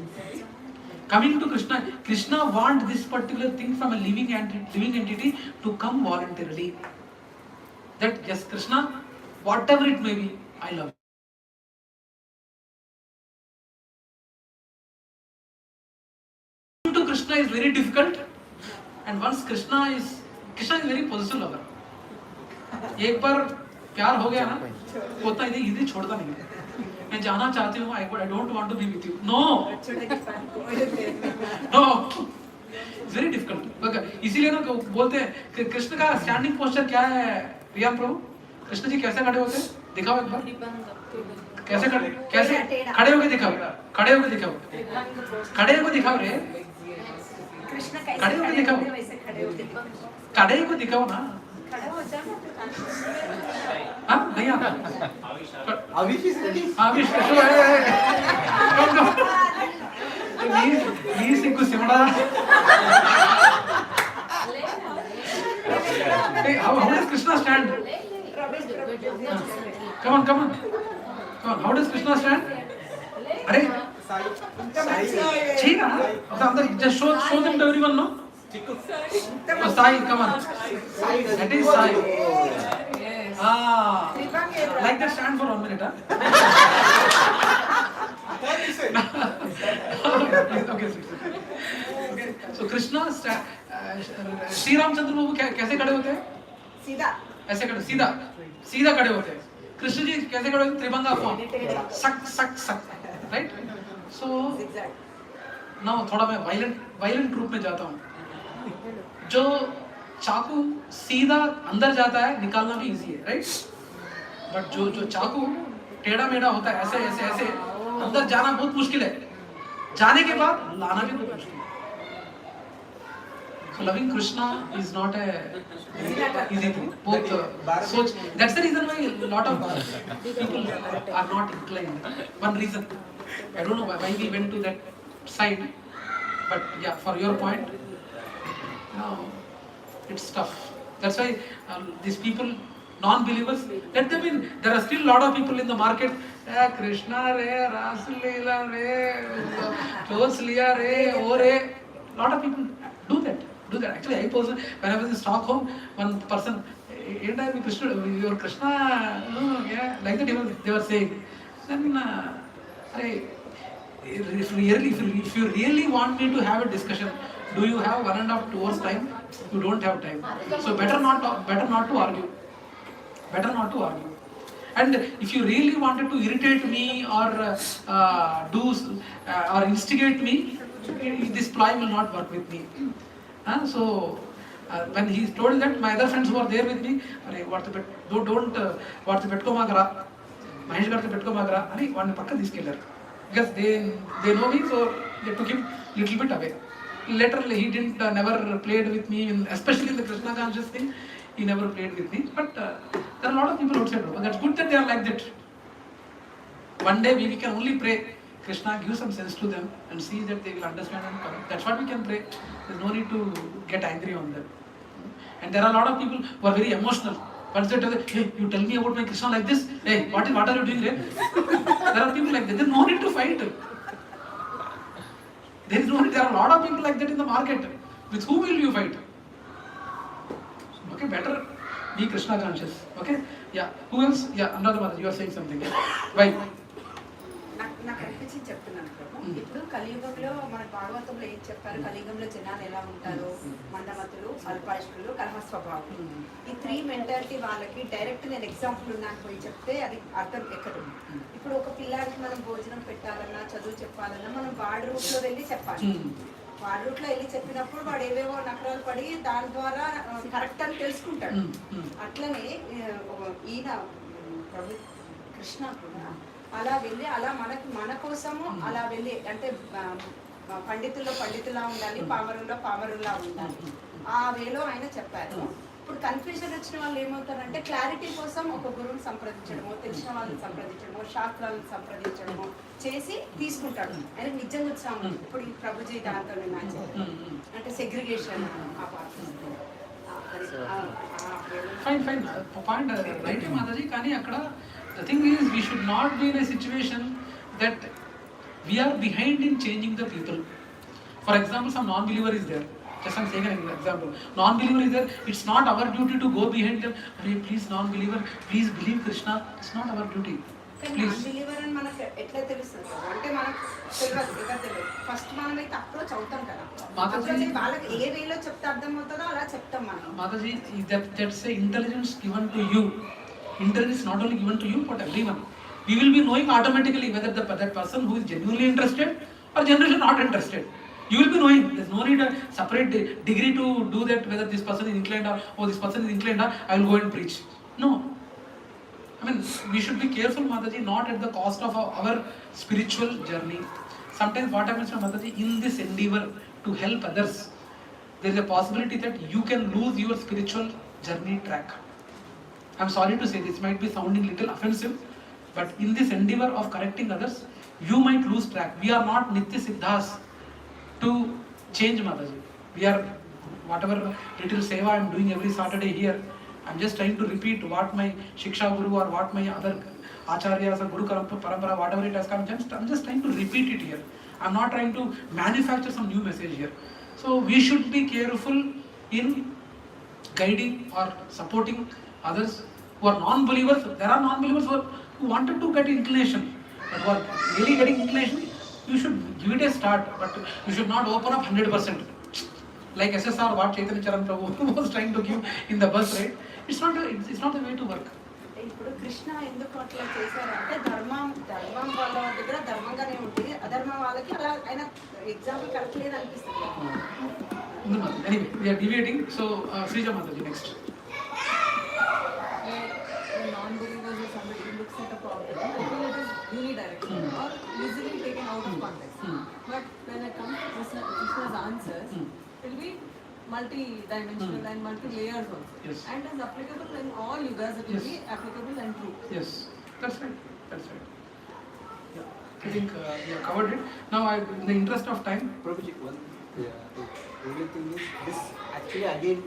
Coming to Krishna, Krishna wants this particular thing from a living entity to come voluntarily. That yes, Krishna, whatever it may be, I love you. Coming to Krishna is very difficult, and once Krishna is very possessive lover. एक बार प्यार हो गया ना, होता है इधर छोड़ता नहीं है. मैं जाना चाहती हूँ, I don't want to be with you. No, no, it's very difficult. इसीलिए ना बोलते हैं कि कृष्ण का स्टैंडिंग पोस्चर क्या है रिया प्रभु? कृष्ण जी कैसे खड़े होते हैं? दिखाओ एक बार. कैसे खड़े होके दिखाओ, खड़े होके दिखाओ, खड़े होके दिखाओ रे, खड़े होके दिखाओ, खड़े होके दिखाओ ना. हाँ नहीं आता. Avish ये सिंह को Simda. How does Krishna stand? Come on. How does Krishna stand? अरे ठीक है ना. अंदर just show them to everyone, no? Oh, Sai, come on. That is Sai. Like that stand for 1 minute, huh? Okay. So Krishna, Sri Ramchandra Prabhu कैसे खड़े होते हैं? सीधा. ऐसे खड़े, सीधा खड़े होते हैं. कृष्ण जी कैसे खड़े होते हैं? त्रिभंगा फॉर्म. सक. Right? So now थोड़ा मैं violent रूप में जाता हूँ. जो चाकू सीधा अंदर जाता है, निकालना भी इजी है, राइट? बट जो चाकू टेढ़ा मेढ़ा होता है, ऐसे अंदर जाना बहुत मुश्किल है. जाने के बाद लाना भी बहुत मुश्किल है. So loving Krishna is not a easy thing. Both that's the reason why a lot of people are not inclined. One reason, I don't know why we went to that side, but yeah, for your point, no, it's tough. That's why these people, non-believers, let them in. There are still a lot of people in the market. Krishna re, Ras Leela re, clothes liya re, o re. Lot of people do that. Actually, I personally, when I was in Stockholm, one person, Krishna, your Krishna, yeah, like that they were saying. Then, if you really want me to have a discussion, do you have 1.5 to 2 hours time? You don't have time. So better not to argue. And if you really wanted to irritate me or or instigate me, this ploy will not work with me. So when he told that, my other friends who were there with me, don't petko magara, Mahesh gartho petko magara, ani one pakka diskeller, because they know me, so they took him little bit away. Later he didn't never played with me, especially in the Krishna conscious thing. He never played with me. But there are a lot of people outside. But that's good that they are like that. One day we can only pray, Krishna, give some sense to them and see that they will understand and correct. That's what we can pray. There's no need to get angry on them. And there are a lot of people who are very emotional. Once they tell them, hey, you tell me about my Krishna like this. Hey, what are you doing there? There are people like that. There's no need to fight. There are a lot of people like that in the market. With whom will you fight? Okay, better be Krishna conscious. Okay? Yeah. Who else? Yeah, another mother. You are saying something. Why? నాకు అనిపించింది చెప్తున్నాను ప్రభు. ఇప్పుడు కలియుగంలో మన భాగవతంలో ఏం చెప్పారు? కలియుగంలో జనాలు ఎలా ఉంటారో, మందమతులు, అల్పాయుష్కులు, కలహ స్వభావం. ఈ 3 మెంటాలిటీ వాళ్ళకి డైరెక్ట్ నేను ఎగ్జాంపుల్ నాకు పోయి చెప్తే అది అర్థం ఎక్కదు. ఇప్పుడు ఒక పిల్లాడికి మనం భోజనం పెట్టాలన్నా, చదువు చెప్పాలన్నా మనం వాడి రూట్లో వెళ్ళి చెప్పాలి. వాడి రూట్లో వెళ్ళి చెప్పినప్పుడు వాడు ఏవేవో నకరాలు పడి దాని ద్వారా కరెక్ట్ అని తెలుసుకుంటాడు. అట్లనే ఈయన ప్రభు కృష్ణ కూడా అలా వెళ్ళి అలా మన కోసము అలా వెళ్ళి అంటే పండితుల్లో పండితులా ఉండాలి, పామరుల్లో పామరులా ఉండాలి. ఆ వేలో ఆయన చెప్పారు. ఇప్పుడు కన్ఫ్యూజన్ వచ్చిన వాళ్ళు ఏమవుతారంటే క్లారిటీ కోసం ఒక గురువుని సంప్రదించడమో, తెలిసిన వాళ్ళని సంప్రదించడమో, శాస్త్రాలను సంప్రదించడమో చేసి తీసుకుంటాడు. ఆయన నిజంగా ఉత్సాహం. ఇప్పుడు ఈ ప్రభుజీ దాంతో మ్యాచ్ అంటే సెగ్రిగేషన్ ఆ part. Fine. Point right, Mataji. Kani akkada the thing is we should not be in a situation that we are behind in changing the people. For example, some non-believer is there. Just I'm saying an example. Non-believer is there. It's not our duty to go behind them. Please, non-believer, please believe Krishna. It's not our duty. Non believer అని మనకు ఎట్లా తెలుస్తుంది అంటే మనకు తెలియదు. First మనం అయితే approach అవుతాం కదా, వాళ్ళకి ఏ వేలో చెప్తే అర్థమవుతుందో అలా చెప్తాం మనం. Mataji, that's a intelligence given to you. Intelligence not only given to you but everyone. We will be knowing automatically whether that person who is genuinely interested or genuinely not interested. You will be knowing. There's no need a separate degree to do that. Whether this person is inclined or this person is inclined, I will go and preach. No. I mean, we should be careful, Mataji, not at the cost of our spiritual journey. Sometimes what happens, Mataji, in this endeavor to help others, there is a possibility that you can lose your spiritual journey track. I'm sorry to say this might be sounding little offensive, but in this endeavor of correcting others, you might lose track. We are not Nitya Siddhas to change, Mataji. We are, whatever little seva I'm doing every Saturday here, I'm just trying to repeat what my Shiksha Guru or what my other Acharyas or Guru Parampara, whatever it has come, I'm just trying to repeat it here. I'm not trying to manufacture some new message here. So we should be careful in guiding or supporting others who are non-believers. There are non-believers who wanted to get inclination, but who are really getting inclination. You should give it a start, but you should not open up 100%. Like SSR, what Chaitanya Prabhu was trying to give in the bus, right? It's not the way to work. ఇప్పుడు కృష్ణ ఎందుకు అట్లా చేశారంటే ధర్మం వాళ్ళ దగ్గర ధర్మంగానే ఉంటుంది, అధర్మం వాళ్ళకి అలా ఆయన ఎగ్జాంపుల్ కరెక్ట్ లేదు అనిపిస్తుంది. Anyway, we are deviating. So, Srija Mataji, next. Non-believers or somebody who looks at a problem, I feel it is unidirectional or easily taken out of context. But when it comes to Krishna's answers, it will be multi-dimensional and multi-layers also. Yes. And is applicable in all yugas, it will be applicable and true. Yes, that's right. Yeah, I think we have covered it. Now, in the interest of time, Prabhuji, the only thing is this actually again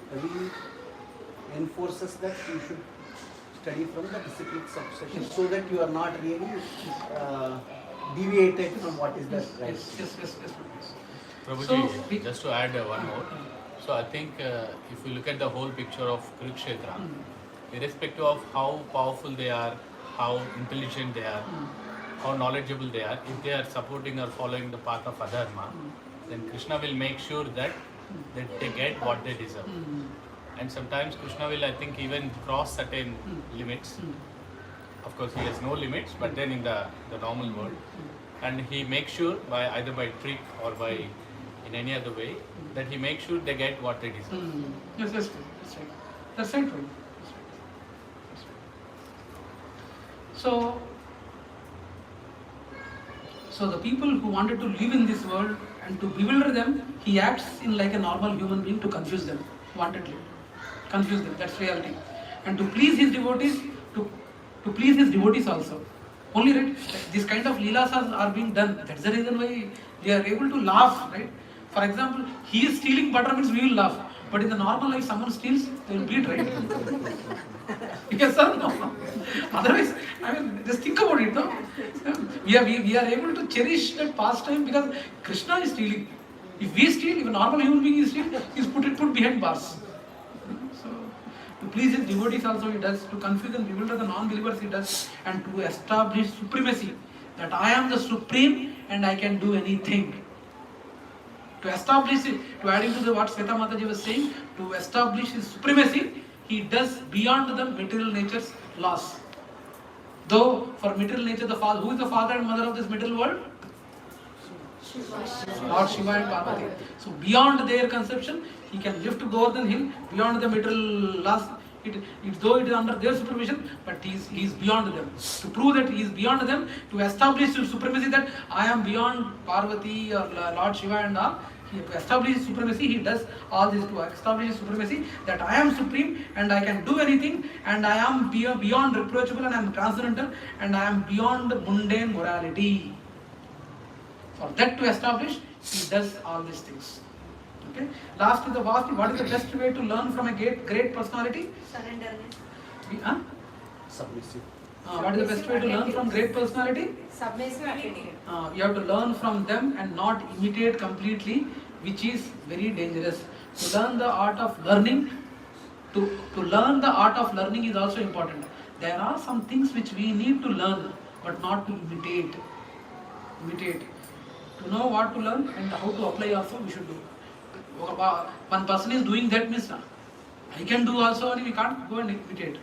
reinforces that you should study from the discipline subsection so that you are not really deviated from what is the right. Yes. Prabhuji, so, just to add one more. So I think if you look at the whole picture of Kurukshetra, irrespective of how powerful they are, how intelligent they are, how knowledgeable they are, if they are supporting or following the path of adharma, then Krishna will make sure that they get what they deserve. And sometimes Krishna will, I think, even cross certain limits. Of course, he has no limits, but then in the normal world, and he makes sure by either by trick or by in any other way that he makes sure they get what they deserve. Yes, that's right. So the people who wanted to live in this world and to bewilder them, he acts in like a normal human being to confuse them, wantedly. Confuse them, that's reality. And to please his devotees, to please his devotees also. Only, right, this kind of leelas are being done. That's the reason why they are able to laugh, right? For example, he is stealing butter means we will laugh. But in the normal life, someone steals, they will beat, right? Yes or no? Otherwise, I mean, just think about it, no? We are able to cherish that pastime because Krishna is stealing. If we steal, if a normal human being is stealing, he is put behind bars. So, to please his devotees also he does, to confuse and bewilder the non-believers he does, and to establish supremacy, that I am the supreme and I can do anything. To establish it, to adding to what Sweta Mataji was saying, to establish his supremacy, he does beyond the material nature's laws. Though for material nature, who is the father and mother of this material world? Lord Shiva and Parvati. So beyond their conception, he can lift Govardhan hill. Beyond the material laws, though it is under their supervision, but he is beyond them. To prove that he is beyond them, to establish supremacy that I am beyond Parvati or Lord Shiva and all, to establish his supremacy, he does all this to establish his supremacy that I am supreme and I can do anything and I am beyond reproachable and I am transcendental and I am beyond mundane morality. For that to establish, he does all these things. Okay. Last is the vast. What is the best way to learn from a great personality? Surrenderness. Submissive. What is the best way to learn from great personality? Submissive attitude. You have to learn from them and not imitate completely, which is very dangerous. To learn the art of learning, to learn the art of learning is also important. There are some things which we need to learn, but not to imitate. To know what to learn and how to apply also, we should do. One person is doing that means I can do also, and we can't go and imitate.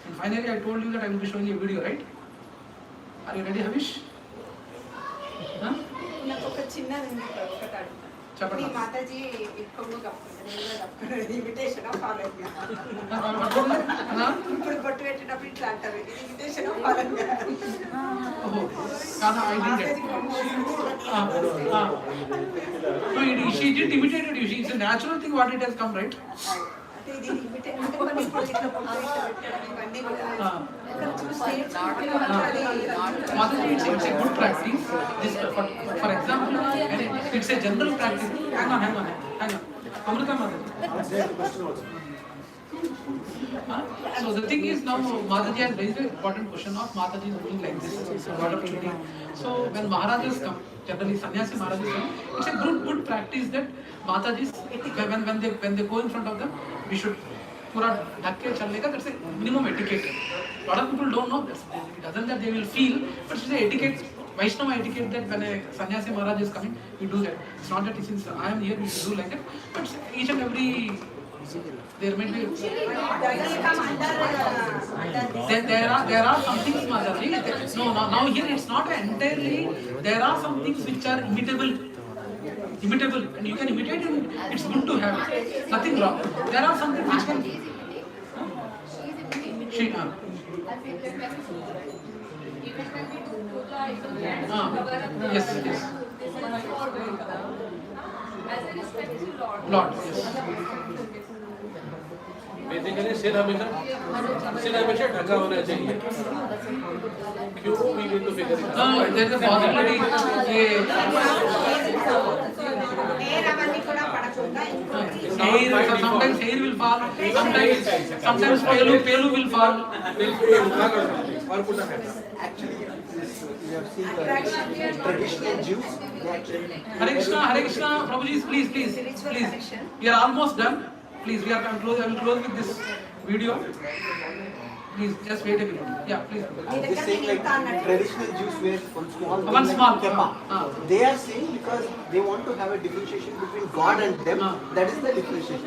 And finally, I told you that I will be showing you a video, right? Are you ready, Havish? Huh? నాకు ఒక చిన్నది ఉంది ఒకటి అడుగుతాను. చెప్పండి. మీ మాతాజీ ఎక్కువగా కప్పుకుంటారు, imitation follow ఇప్పుడు బొట్టు పెట్టినప్పుడు ఇట్లా అంటారు, ఇది imitation follow No, she didn't imitate it. It's a natural thing what it has come, right? ఇది ఇమిటేట్ అంటే కొన్ని ఇప్పుడు ఇట్లా బొట్టు పెట్టడం ఇవన్నీ కూడా చూస్తే Motherji, it's a good practice. This, for example, it's a general practice. Hang on. Amrita Mataji. So the thing is now Mataji has raised an important question of Mataji doing like this. What of cheating. So when Maharajas come, generally Sannyasi Maharajas come, it's a good practice that Matajis, when they go in front of them, we should pura dhakke chalne ka, that's a minimum etiquette. A lot of people don't know this. It doesn't that they will feel, but it's a etiquette, Vaishnava etiquette that when a Sannyasi Maharaj is coming, we do that. It's not that since I am here, we should do like that, but each and every there may be there are some things, Mataji. No, now here it's not entirely. There are some things which are imitable, and you can imitate it. It's good to have it. Nothing wrong. There are some things which can. Yes. As a respect to Lord, yes. Basically सिर हमेशा ढका होना चाहिए. क्यों we need to figure it out. There is a possibility. Sometimes hair will fall. Sometimes pelu will fall. Actually, we have seen the traditional Jews. Hare Krishna, Prabhuji, please. We are almost done. Please, we are close. I will close with this video. Please, just wait a minute. Yeah, please. I'm just saying, like traditional Jews wear One small keppa. They are saying because they want to have a differentiation between God and them. That is the differentiation.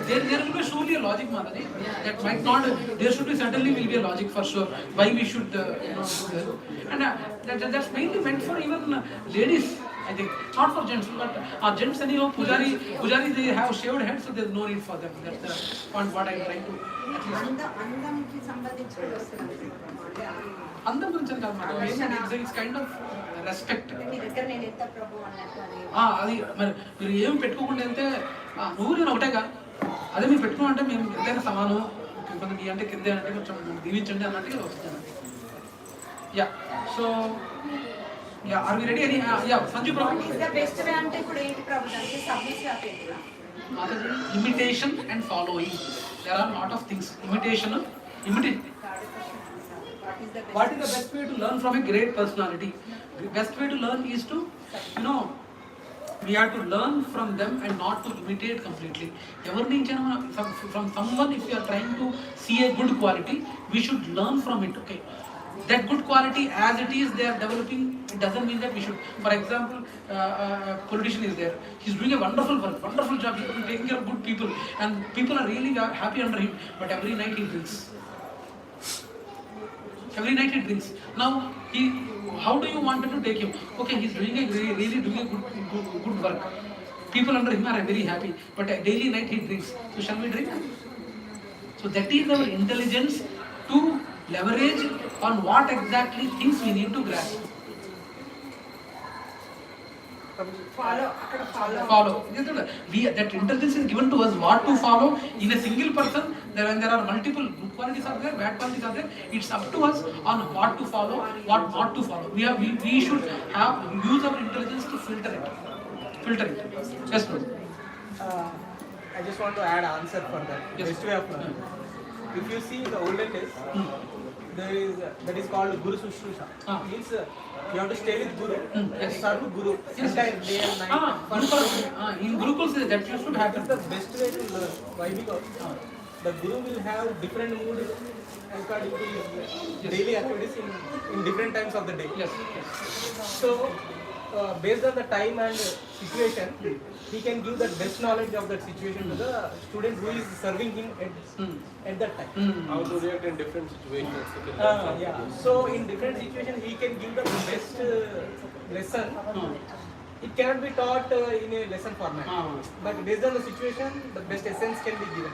There will be surely a logic, Mataji. That might not. There should be certainly will be a logic for sure. Why we should do that. And that's mainly meant for even ladies. I think not for gents, but gents anyhow. Pujari they have shaved heads, so there is no need for them. That's the point what I am trying to. అందంకి సంబంధించిన వస్తుంది. అందం గురించి కాదు madam. It's kind of respect. మీ దగ్గర నేను ఎంత ప్రభు అన్నట్టు అని. అది మరి మీరు ఏం పెట్టుకోకుండా వెళ్తే నువ్వు నేను ఒకటేగా. అదే మీరు పెట్టుకోమంటే మేము ఎంతైనా సమానం. కొంచెం నీ అంటే కిందే అంటే కొంచెం దీవించండి అన్నట్టుగా వస్తుంది. Yeah so yeah are we ready? Yeah Sanju Prabhu. The best way అంటే ఇప్పుడు ఏంటి ప్రభు అంటే సబ్మిట్ అయిపోయింది. Imitation and following. There are a lot of things. Imitate. What is the best way to learn from a great personality? The best way to learn is to, we have to learn from them and not to imitate completely. From someone, if you are trying to see a good quality, we should learn from it. Okay. That good quality as it is they are developing, it doesn't mean that we should. For example, a politician is there. He's doing a wonderful work, wonderful job. He's taking care of good people, and people are really happy under him. But every night he drinks. Now, how do you want to take him? Okay, he's doing really doing a good work. People under him are very happy, but daily night he drinks. So shall we drink? So that is our intelligence to leverage on what exactly things we need to grasp. Follow. That intelligence is given to us what to follow. In a single person, there are multiple good qualities are there, bad qualities are there. It's up to us on what to follow, what not to follow. We should use our intelligence to filter it. Yes, please. I just want to add answer for that. Yes. Best way of learning. If you see in the olden days, that is called Guru Sushrusha. Means you have to stay with Guru and serve Guru entire day and night. In Gurukuls that should happen. That's the best way to learn. Why? Because the Guru will have different mood according to his daily activities in different times of the day. Yes. So, based on the time and situation, he can give the best knowledge of that situation to the student who is serving him at that time. How to react in different situations. Yeah. So in different situations, he can give the best lesson. It cannot be taught in a lesson format, but based on the situation, the best essence can be given.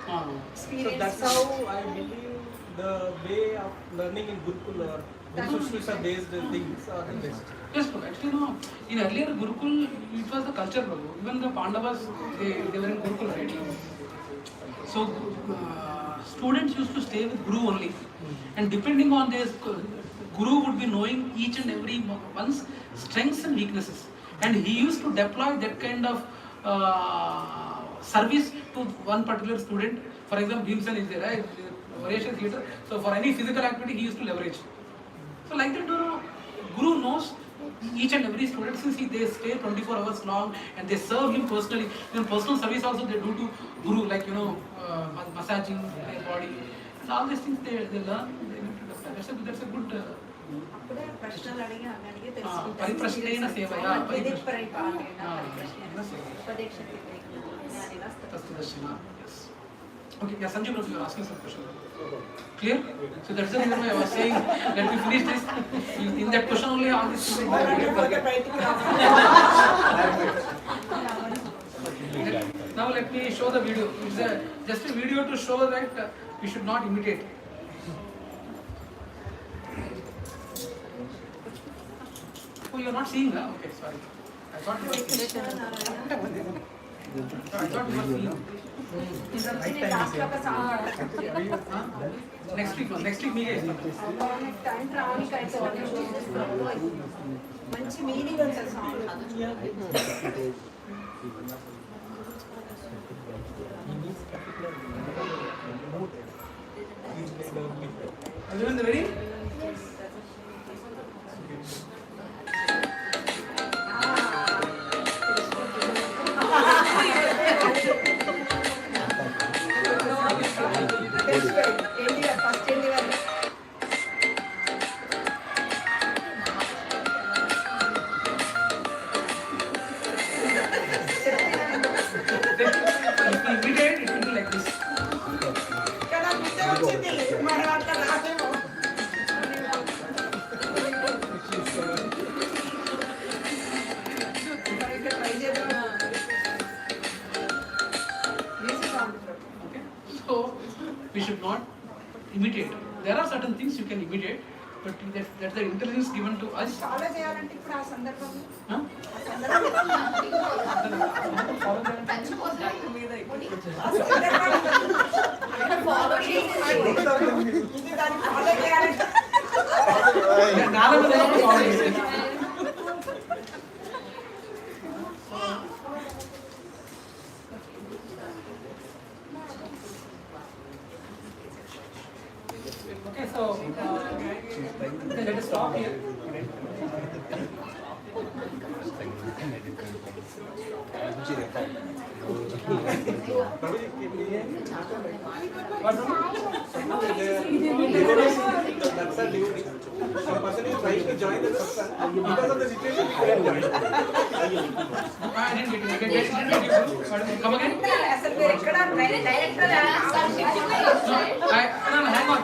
So that's how I believe the way of learning in Gurukul or Sushrusha based things are the best. Yes, actually, no. In earlier Gurukul, it was the culture, Prabhu. Even the Pandavas, they were in Gurukul, right? So, students used to stay with Guru only. And depending on this, Guru would be knowing each and every one's strengths and weaknesses. And he used to deploy that kind of service to one particular student. For example, Bhimsen is there, right? Variation theatre. So, for any physical activity, he used to leverage. So, like that, Guru knows each and every student, since they stay 24 hours long and they serve him personally. Even personal service also they do to Guru, like massaging their body and all these things they learn. That's a good. Pariprashnena sevaya. Yes. Okay, yeah, Sanjay Prabhu, you are asking some question. Clear? So that's the reason why I was saying, let me finish this. In that question only, all this things Now let me show the video. It's just a video to show that we should not imitate. Oh, you are not seeing that? Okay, sorry. I thought you were seeing. Next week media is మంచి meaning ఉంటుంది song. Everyone ready? We should not imitate. There are certain things you can imitate, but that's the intelligence given to us. Follow చేయాలంటే ఇప్పుడు ఆ సందర్భంలో Okay, so let us stop here. That's a duty. Some person is trying to join the person because of the situation he couldn't join. I didn't get it. Come again? No, hang on.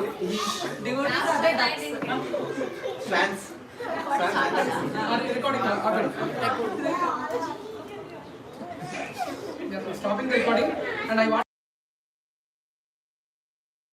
Fans. Recording. Stopping the recording, and I want